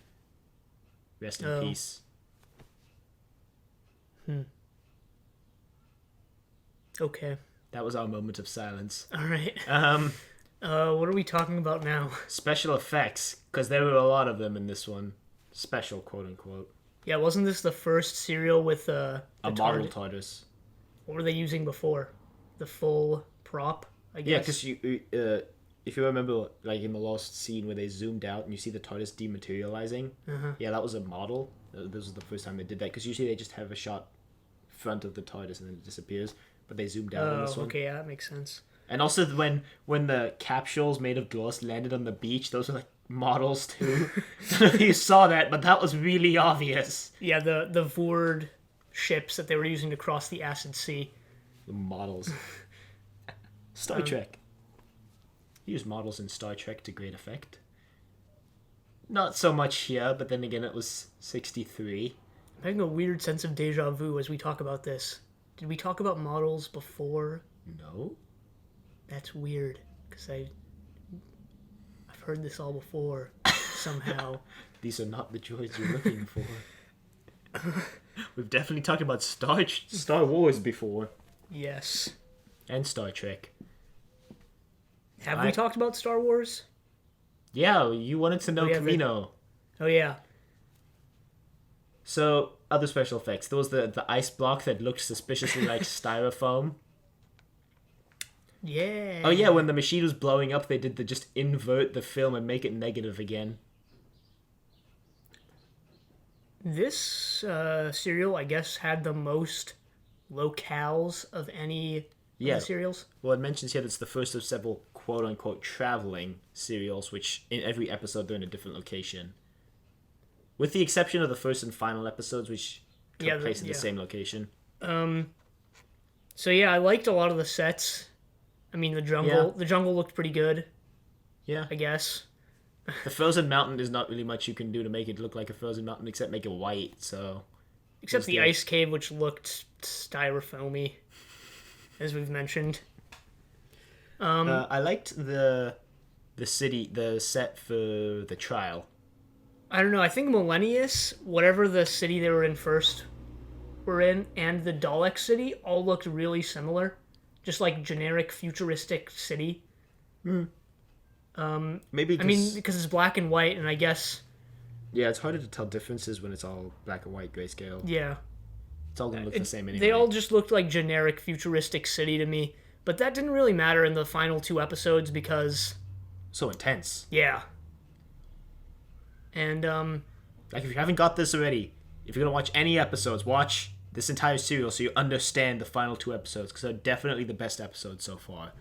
Rest in peace. Okay. That was our moment of silence. All right. What are we talking about now? Special effects, because there were a lot of them in this one. Special, quote unquote. Yeah, wasn't this the first serial with a model TARDIS? What were they using before? The full prop, I guess. Yeah, because if you remember, like in the last scene where they zoomed out and you see the TARDIS dematerializing, yeah, that was a model. This was the first time they did that, because usually they just have a shot front of the TARDIS and then it disappears, but they zoomed out on this one. Okay, yeah, that makes sense. And also when the capsules made of glass landed on the beach, those were like models too. I don't know if you saw that, but that was really obvious. Yeah, the Vord ships that they were using to cross the Acid Sea. The models. Star Trek. Use models in Star Trek to great effect. Not so much here, but then again, it was 63. I'm having a weird sense of deja vu as we talk about this. Did we talk about models before? No. That's weird, because I've heard this all before, somehow. These are not the joys you're looking for. We've definitely talked about Star Wars before. Yes. And Star Trek. Have we talked about Star Wars? Yeah, you wanted to know Camino. Oh, yeah. So, other special effects. There was the ice block that looked suspiciously like styrofoam. Yeah. Oh, yeah, when the machine was blowing up, they did just invert the film and make it negative again. This serial, I guess, had the most locales of any of the serials. Well, it mentions here that it's the first of several quote-unquote traveling serials, which in every episode they're in a different location. With the exception of the first and final episodes, which took place in the same location. So yeah, I liked a lot of the sets. I mean, the jungle looked pretty good. Yeah. I guess. The frozen mountain is not really much you can do to make it look like a frozen mountain except make it white, so... Except the ice cave, which looked styrofoamy, as we've mentioned. I liked the city, the set for the trial. I don't know, I think Millennius, whatever the city they were in first, and the Dalek city all looked really similar. Just like generic futuristic city. Maybe because it's black and white, and I guess... Yeah, it's harder to tell differences when it's all black and white grayscale. Yeah. It's all going to look the same anyway. They all just looked like generic futuristic city to me. But that didn't really matter in the final 2 episodes because... So intense. Yeah. And, like, if you haven't got this already, if you're going to watch any episodes, watch this entire serial so you understand the final 2 episodes, because they're definitely the best episodes so far.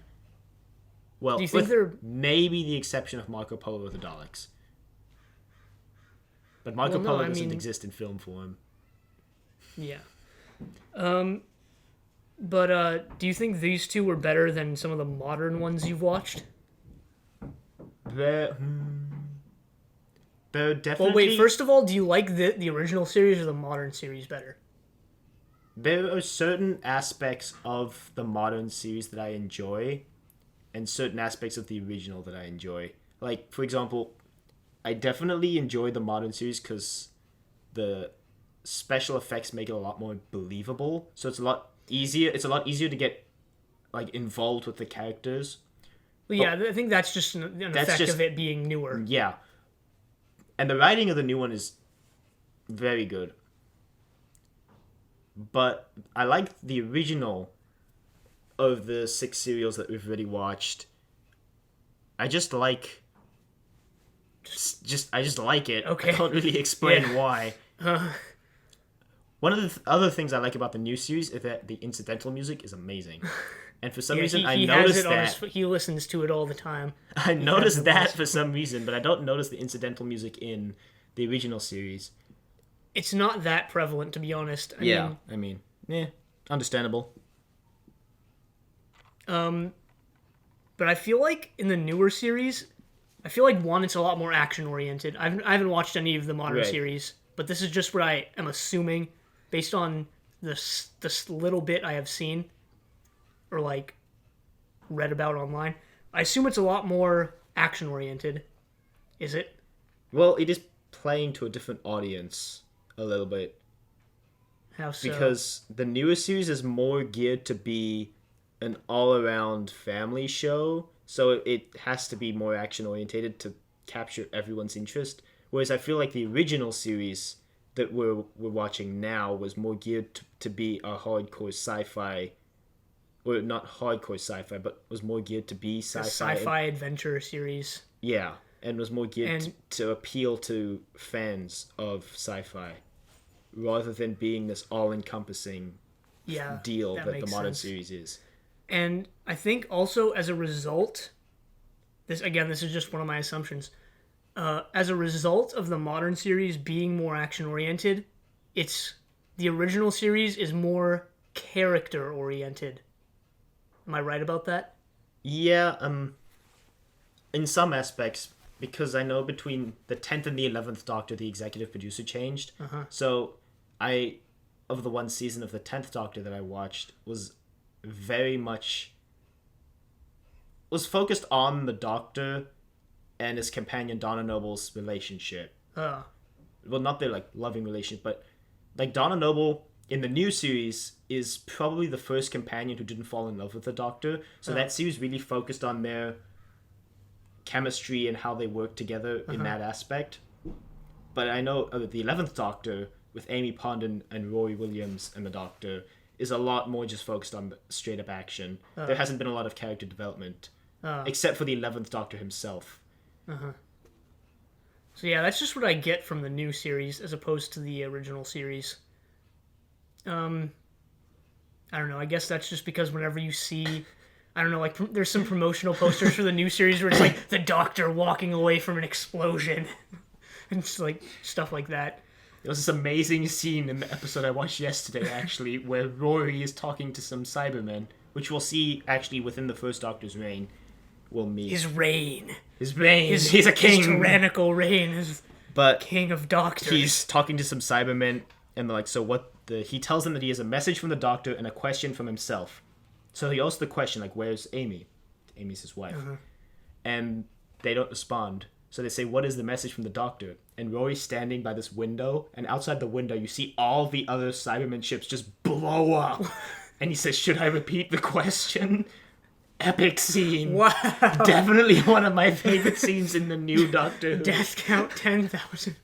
Well, do you think they're... maybe the exception of Marco Polo with the Daleks. But Marco Polo doesn't exist in film form. Yeah. But do you think these 2 were better than some of the modern ones you've watched? They're definitely... Well, wait, first of all, do you like the original series or the modern series better? There are certain aspects of the modern series that I enjoy, and certain aspects of the original that I enjoy. Like, for example, I definitely enjoy the modern series because the special effects make it a lot more believable. So it's a lot easier. It's a lot easier to get like involved with the characters. Well, yeah, I think that's just an effect of it being newer. Yeah. And the writing of the new one is very good. But I like the original of the 6 serials that we've already watched. I just like... I just like it. Okay. I can't really explain why. One of the other things I like about the new series is that the incidental music is amazing. And for some reason, I noticed that... He listens to it all the time. I noticed that for some reason, but I don't notice the incidental music in the original series. It's not that prevalent, to be honest. I mean, understandable. But I feel like in the newer series, I feel like one, it's a lot more action-oriented. I haven't watched any of the modern series, but this is just what I am assuming based on this little bit I have seen or like read about online. I assume it's a lot more action-oriented. Is it? Well, it is playing to a different audience a little bit. How so? Because the newer series is more geared to be an all-around family show, so it has to be more action-orientated to capture everyone's interest. Whereas I feel like the original series that we're watching now was more geared to be a hardcore sci-fi, or not hardcore sci-fi, but was more geared to be sci-fi. A sci-fi adventure series. Yeah, and was more geared to appeal to fans of sci-fi, rather than being this all-encompassing deal that the modern series is. And I think also as a result, this is just one of my assumptions, as a result of the modern series being more action-oriented, the original series is more character-oriented. Am I right about that? Yeah, in some aspects, because I know between the 10th and the 11th Doctor, the executive producer changed. So of the one season of the 10th Doctor that I watched, was very much... was focused on the Doctor and his companion Donna Noble's relationship. Well, not their, like, loving relationship, but, like, Donna Noble in the new series is probably the first companion who didn't fall in love with the Doctor. So that series really focused on their chemistry and how they work together in that aspect. But I know the 11th Doctor, with Amy Pond and Rory Williams and the Doctor, is a lot more just focused on straight up action. There hasn't been a lot of character development, except for the 11th Doctor himself. So yeah, that's just what I get from the new series as opposed to the original series. I don't know, I guess that's just because whenever you see, I don't know, like there's some promotional posters for the new series where it's like the Doctor walking away from an explosion and just like stuff like that. There was this amazing scene in the episode I watched yesterday, actually, where Rory is talking to some Cybermen, which we'll see actually within the first Doctor's reign. We'll meet his reign. He's a king. His tyrannical reign is king of Doctors. He's talking to some Cybermen, and they're like, so what? He tells them that he has a message from the Doctor and a question from himself. So he asks the question, like, where's Amy? Amy's his wife. And they don't respond. So they say, what is the message from the Doctor? And Rory's standing by this window, and outside the window you see all the other Cybermen ships just blow up. And he says, should I repeat the question? Epic scene. Wow. Definitely one of my favorite scenes in the new Doctor Who. Death count 10,000.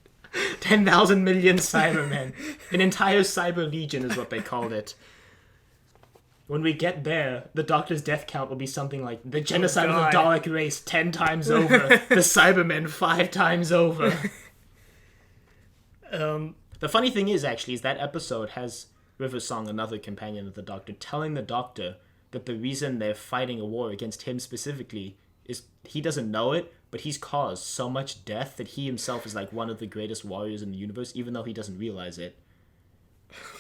10,000 million Cybermen. An entire Cyber Legion is what they called it. When we get there, the Doctor's death count will be something like the genocide of the Dalek race 10 times over, the Cybermen 5 times over. The funny thing is, actually, is that episode has River Song, another companion of the Doctor, telling the Doctor that the reason they're fighting a war against him specifically is he doesn't know it, but he's caused so much death that he himself is like one of the greatest warriors in the universe, even though he doesn't realize it.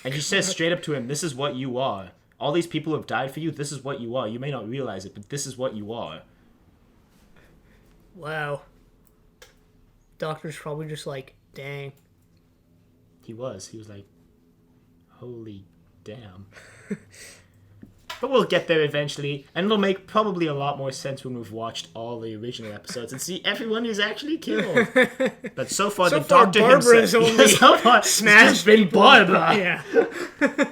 And she says straight up to him, this is what you are. All these people have died for you, this is what you are. You may not realize it, but this is what you are. Wow. Doctor's probably just like, dang. He was like, holy damn. But we'll get there eventually, and it'll make probably a lot more sense when we've watched all the original episodes and see everyone who's actually killed. But so far, the Doctor Barbara's himself... only so far, smashed been Barbara. Yeah.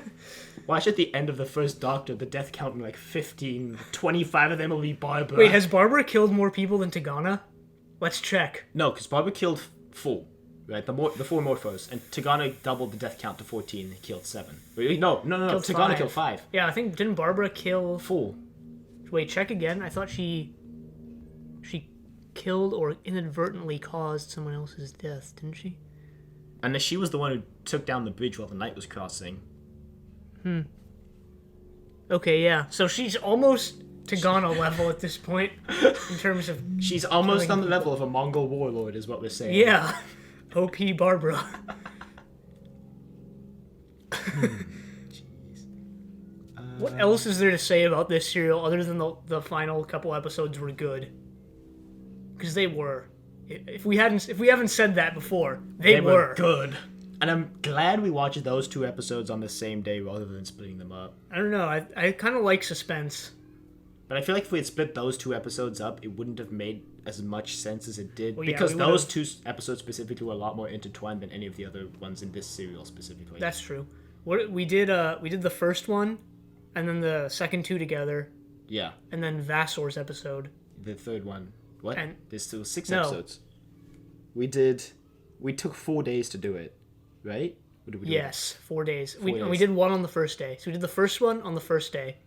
Watch at the end of the first Doctor, the death count will be like 15, 25 of them will be Barbara. Wait, has Barbara killed more people than Tagana? Let's check. No, because Barbara killed 4. Right, the 4 Morphos, and Tagana doubled the death count to 14. He killed 7. No. Tagana killed 5. Yeah, I think didn't Barbara kill 4? Wait, check again. I thought she killed or inadvertently caused someone else's death, didn't she? And she was the one who took down the bridge while the night was crossing. Okay, yeah. So she's almost Tagana level at this point in terms of. She's almost on the level of a Mongol warlord, is what we're saying. Yeah. OP Barbara. What else is there to say about this serial other than the final couple episodes were good? Because they were. If we haven't said that before, they were good. And I'm glad we watched those 2 episodes on the same day rather than splitting them up. I don't know. I kind of like suspense. But I feel like if we had split those 2 episodes up, it wouldn't have made as much sense as it did. Well, yeah, because those 2 episodes specifically were a lot more intertwined than any of the other ones in this serial specifically. That's true. We did the first one, and then the second 2 together. Yeah. And then Vassor's episode. The third one. What? And There's still 6 episodes. We took 4 days to do it, right? Or did we do yes, 4 days. We days. did one on the first day. So we did the first one on the first day.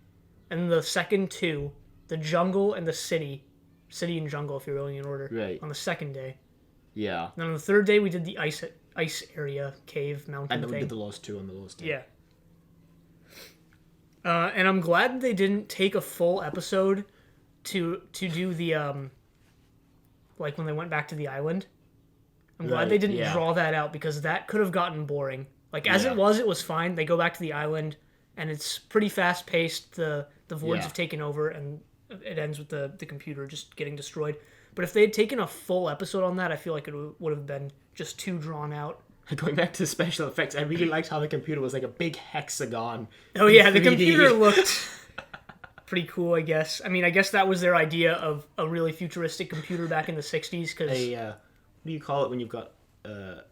And then the second 2, the jungle and the city and jungle if you're going in order, right, on the second day. Yeah. And then on the third day we did the ice area, cave, mountain thing. And then we did the last 2 on the last day. Yeah. And I'm glad they didn't take a full episode to do the like when they went back to the island. I'm glad they didn't draw that out because that could have gotten boring. Like as it was fine. They go back to the island and it's pretty fast paced. The voids have taken over and it ends with the computer just getting destroyed. But if they had taken a full episode on that, I feel like it would have been just too drawn out. Going back to special effects, I really liked how the computer was like a big hexagon. Oh yeah, the computer looked pretty cool, I guess. I mean, I guess that was their idea of a really futuristic computer back in the 60s. Because what do you call it when you've got a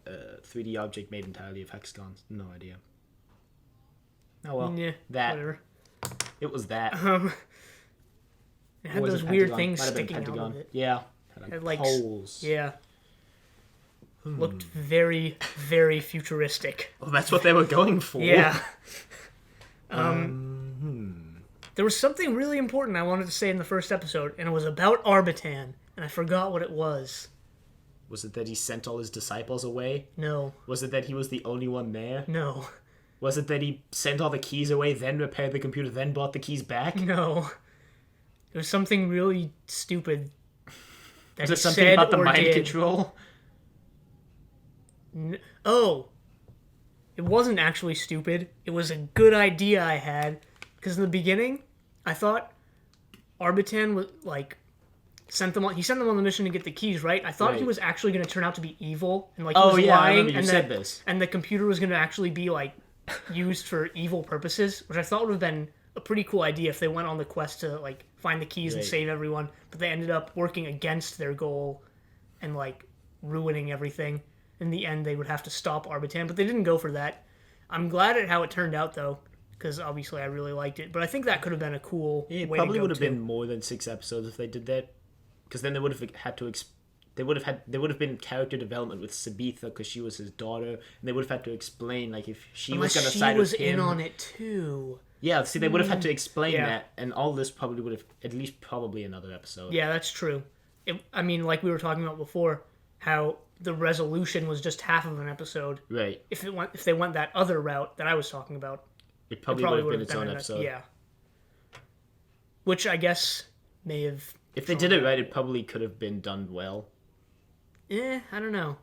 3D object made entirely of hexagons? No idea. Oh well, yeah, that. Whatever. It was that. It had those weird things sticking out of it. Yeah. It had like poles. Yeah. Looked very, very futuristic. Well, that's what they were going for. Yeah. There was something really important I wanted to say in the first episode, and it was about Arbitan, and I forgot what it was. Was it that he sent all his disciples away? No. Was it that he was the only one there? No. Was it that he sent all the keys away, then repaired the computer, then brought the keys back? No. It was something really stupid. Was it something about the mind did. control? Oh. It wasn't actually stupid. It was a good idea I had. Because in the beginning, I thought Arbitan was like sent them on the mission to get the keys, right? I thought he was actually going to turn out to be evil and like he was lying. I remember you said this. And the computer was going to actually be like used for evil purposes, which I thought would have been a pretty cool idea if they went on the quest to like find the keys and save everyone. But they ended up working against their goal and like ruining everything. In the end, they would have to stop Arbitan, but they didn't go for that. I'm glad at how it turned out though. Because obviously I really liked it. But I think that could have been a cool way to go. It probably would have been more than 6 episodes if they did that. Because then they would have had to... There would have been character development with Sabitha because she was his daughter. And they would have had to explain like if she was going to side with him. She was in on it too. Yeah, see, they would have had to explain that. And all this probably would have... At least probably another episode. Yeah, that's true. I mean, like we were talking about before, how the resolution was just half of an episode. Right. If they went that other route that I was talking about. It probably would have been its own episode. Yeah. Which I guess may have... If they did it right, it probably could have been done well. I don't know.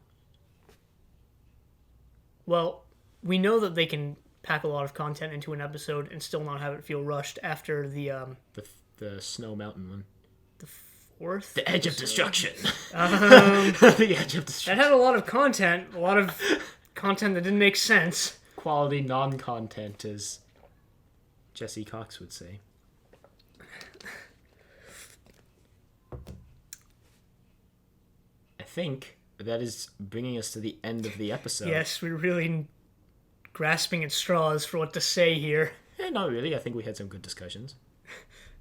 Well, we know that they can pack a lot of content into an episode and still not have it feel rushed after the Snow Mountain one. The fourth? The Edge of Destruction. The Edge of Destruction. That had a lot of content that didn't make sense. Quality non-content, as Jesse Cox would say. think that is bringing us to the end of the episode. Yes, we're really grasping at straws for what to say here. Not really. I think we had some good discussions.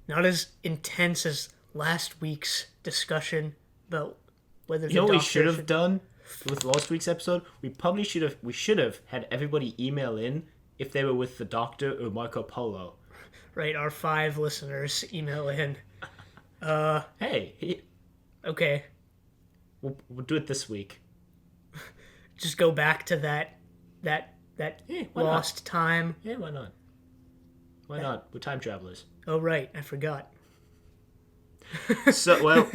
Not as intense as last week's discussion about whether the You know what we Doctor should have done with last week's episode? We should have had everybody email in if they were with the Doctor or Marco Polo. Right, our 5 listeners email in. Hey, Okay. we'll do it this week. Just go back to that why lost time. Yeah, why not? Why not? We're time travelers. Oh, right, I forgot. So, well,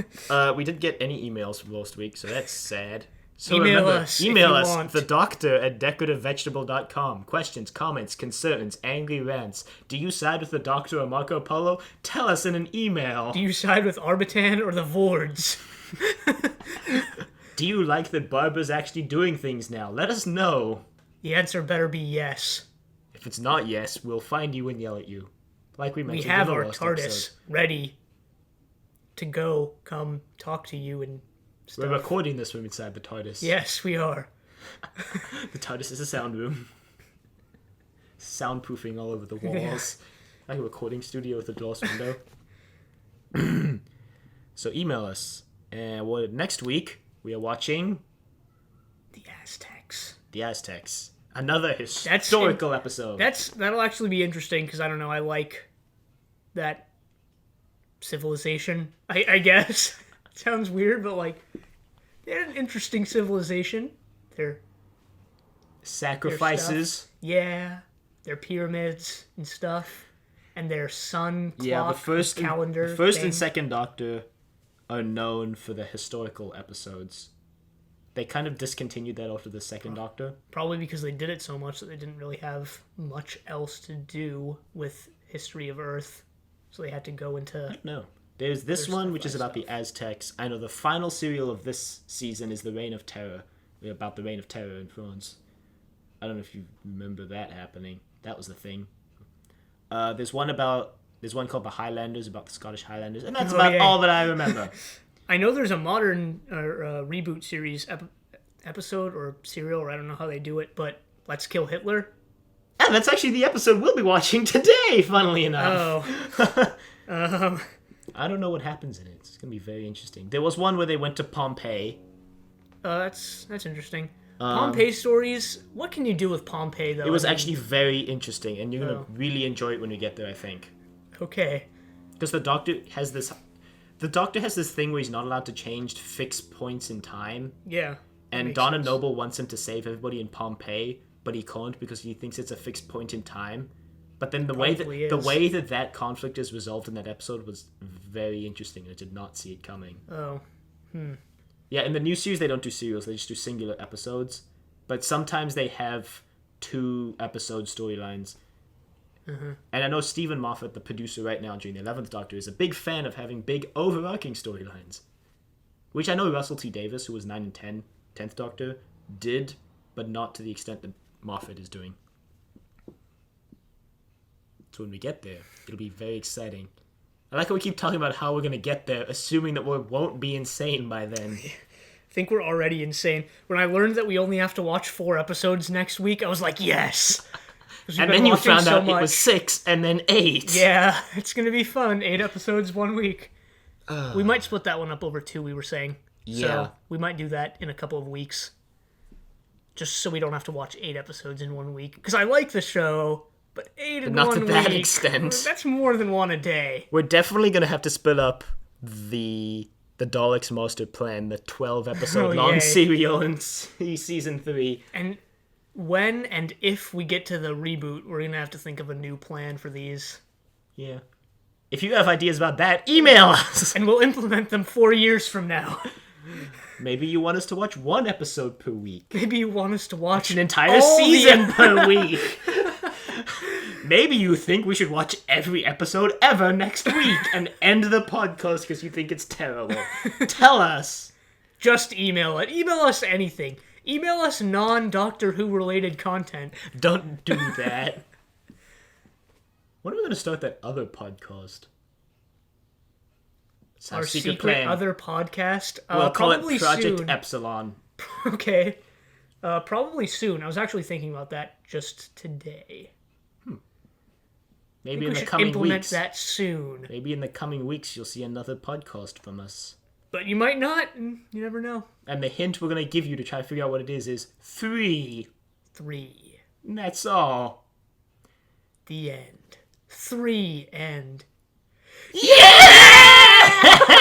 we didn't get any emails from last week, so that's sad. So Email remember, us email if you us, want. thedoctor@decorativevegetable.com. Questions, comments, concerns, angry rants. Do you side with the Doctor or Marco Polo? Tell us in an email. Do you side with Arbitan or the Vords? Do you like that Barbara's actually doing things now? Let us know. The answer better be yes. If it's not yes, we'll find you and yell at you. Like we We mentioned have in the our last TARDIS episode. ready to go come talk to you and stuff. We're recording this from inside the TARDIS. Yes, we are. The TARDIS is a sound room. Soundproofing all over the walls. Like a recording studio with a glass window. So email us. And next week, we are watching The Aztecs. The Aztecs. Another historical episode. That'll actually be interesting because I don't know. I like that civilization. I guess it sounds weird, but like they're an interesting civilization. They're Sacrifices. their pyramids and stuff, and their sun clock Yeah, the first calendar. the first thing. and second Doctor are known for the historical episodes. They kind of discontinued that after the second Doctor. Probably because they did it so much that they didn't really have much else to do with history of Earth, so they had to go into. No. There's this one, which is sci-fi about the Aztecs. I know the final serial of this season is The Reign of Terror, about the Reign of Terror in France. I don't know if you remember that happening. That was the thing. There's one called The Highlanders, about the Scottish Highlanders, and that's about all that I remember. I know there's a modern reboot series episode or serial, or I don't know how they do it, but Let's Kill Hitler. And that's actually the episode we'll be watching today, funnily enough. Oh. I don't know what happens in it. It's going to be very interesting. There was one where they went to Pompeii. That's interesting. Pompeii stories. What can you do with Pompeii, though? It was actually very interesting, and you're going to really enjoy it when we get there, I think. Okay. Because the Doctor has this thing where he's not allowed to change fixed points in time. Yeah. And Donna Noble wants him to save everybody in Pompeii, but he can't because he thinks it's a fixed point in time. But then the way that conflict is resolved in that episode was very interesting. I did not see it coming. Oh. Yeah, in the new series they don't do serials, they just do singular episodes. But sometimes they have 2 episode storylines. And I know Stephen Moffat, the producer right now during the 11th Doctor, is a big fan of having big overarching storylines. Which I know Russell T Davies, who was 9 and 10th Doctor, did, but not to the extent that Moffat is doing. So when we get there, it'll be very exciting. I like how we keep talking about how we're going to get there, assuming that we won't be insane by then. I think we're already insane. When I learned that we only have to watch 4 episodes next week, I was like, yes! And then you found out it was 6 and then 8. Yeah, it's going to be fun. 8 episodes, 1 week. We might split that one up over 2, we were saying. Yeah. So we might do that in a couple of weeks. Just so we don't have to watch 8 episodes in 1 week. Because I like the show, but 8 in 1 week... Not to that extent. That's more than 1 a day. We're definitely going to have to split up the Daleks Master Plan, the 12-episode long serial in season 3. And when and if we get to the reboot, we're going to have to think of a new plan for these. Yeah. If you have ideas about that, email us! And we'll implement them 4 years from now. Maybe you want us to watch 1 episode per week. Maybe you want us to watch An entire all season per week. Maybe you think we should watch every episode ever next week and end the podcast because you think it's terrible. Tell us. Just email it. Email us anything. Email us non-Doctor Who related content. Don't do that. When are we going to start that other podcast? It's our secret plan. other podcast. We'll call it Probably Project soon. Epsilon. Okay. Probably soon. I was actually thinking about that just today. Maybe in we the should coming implement weeks. that soon. Maybe in the coming weeks you'll see another podcast from us. But you might not. You never know. And the hint we're going to give you to try to figure out what it is 3. 3. And that's all. The end. 3 end. Yeah!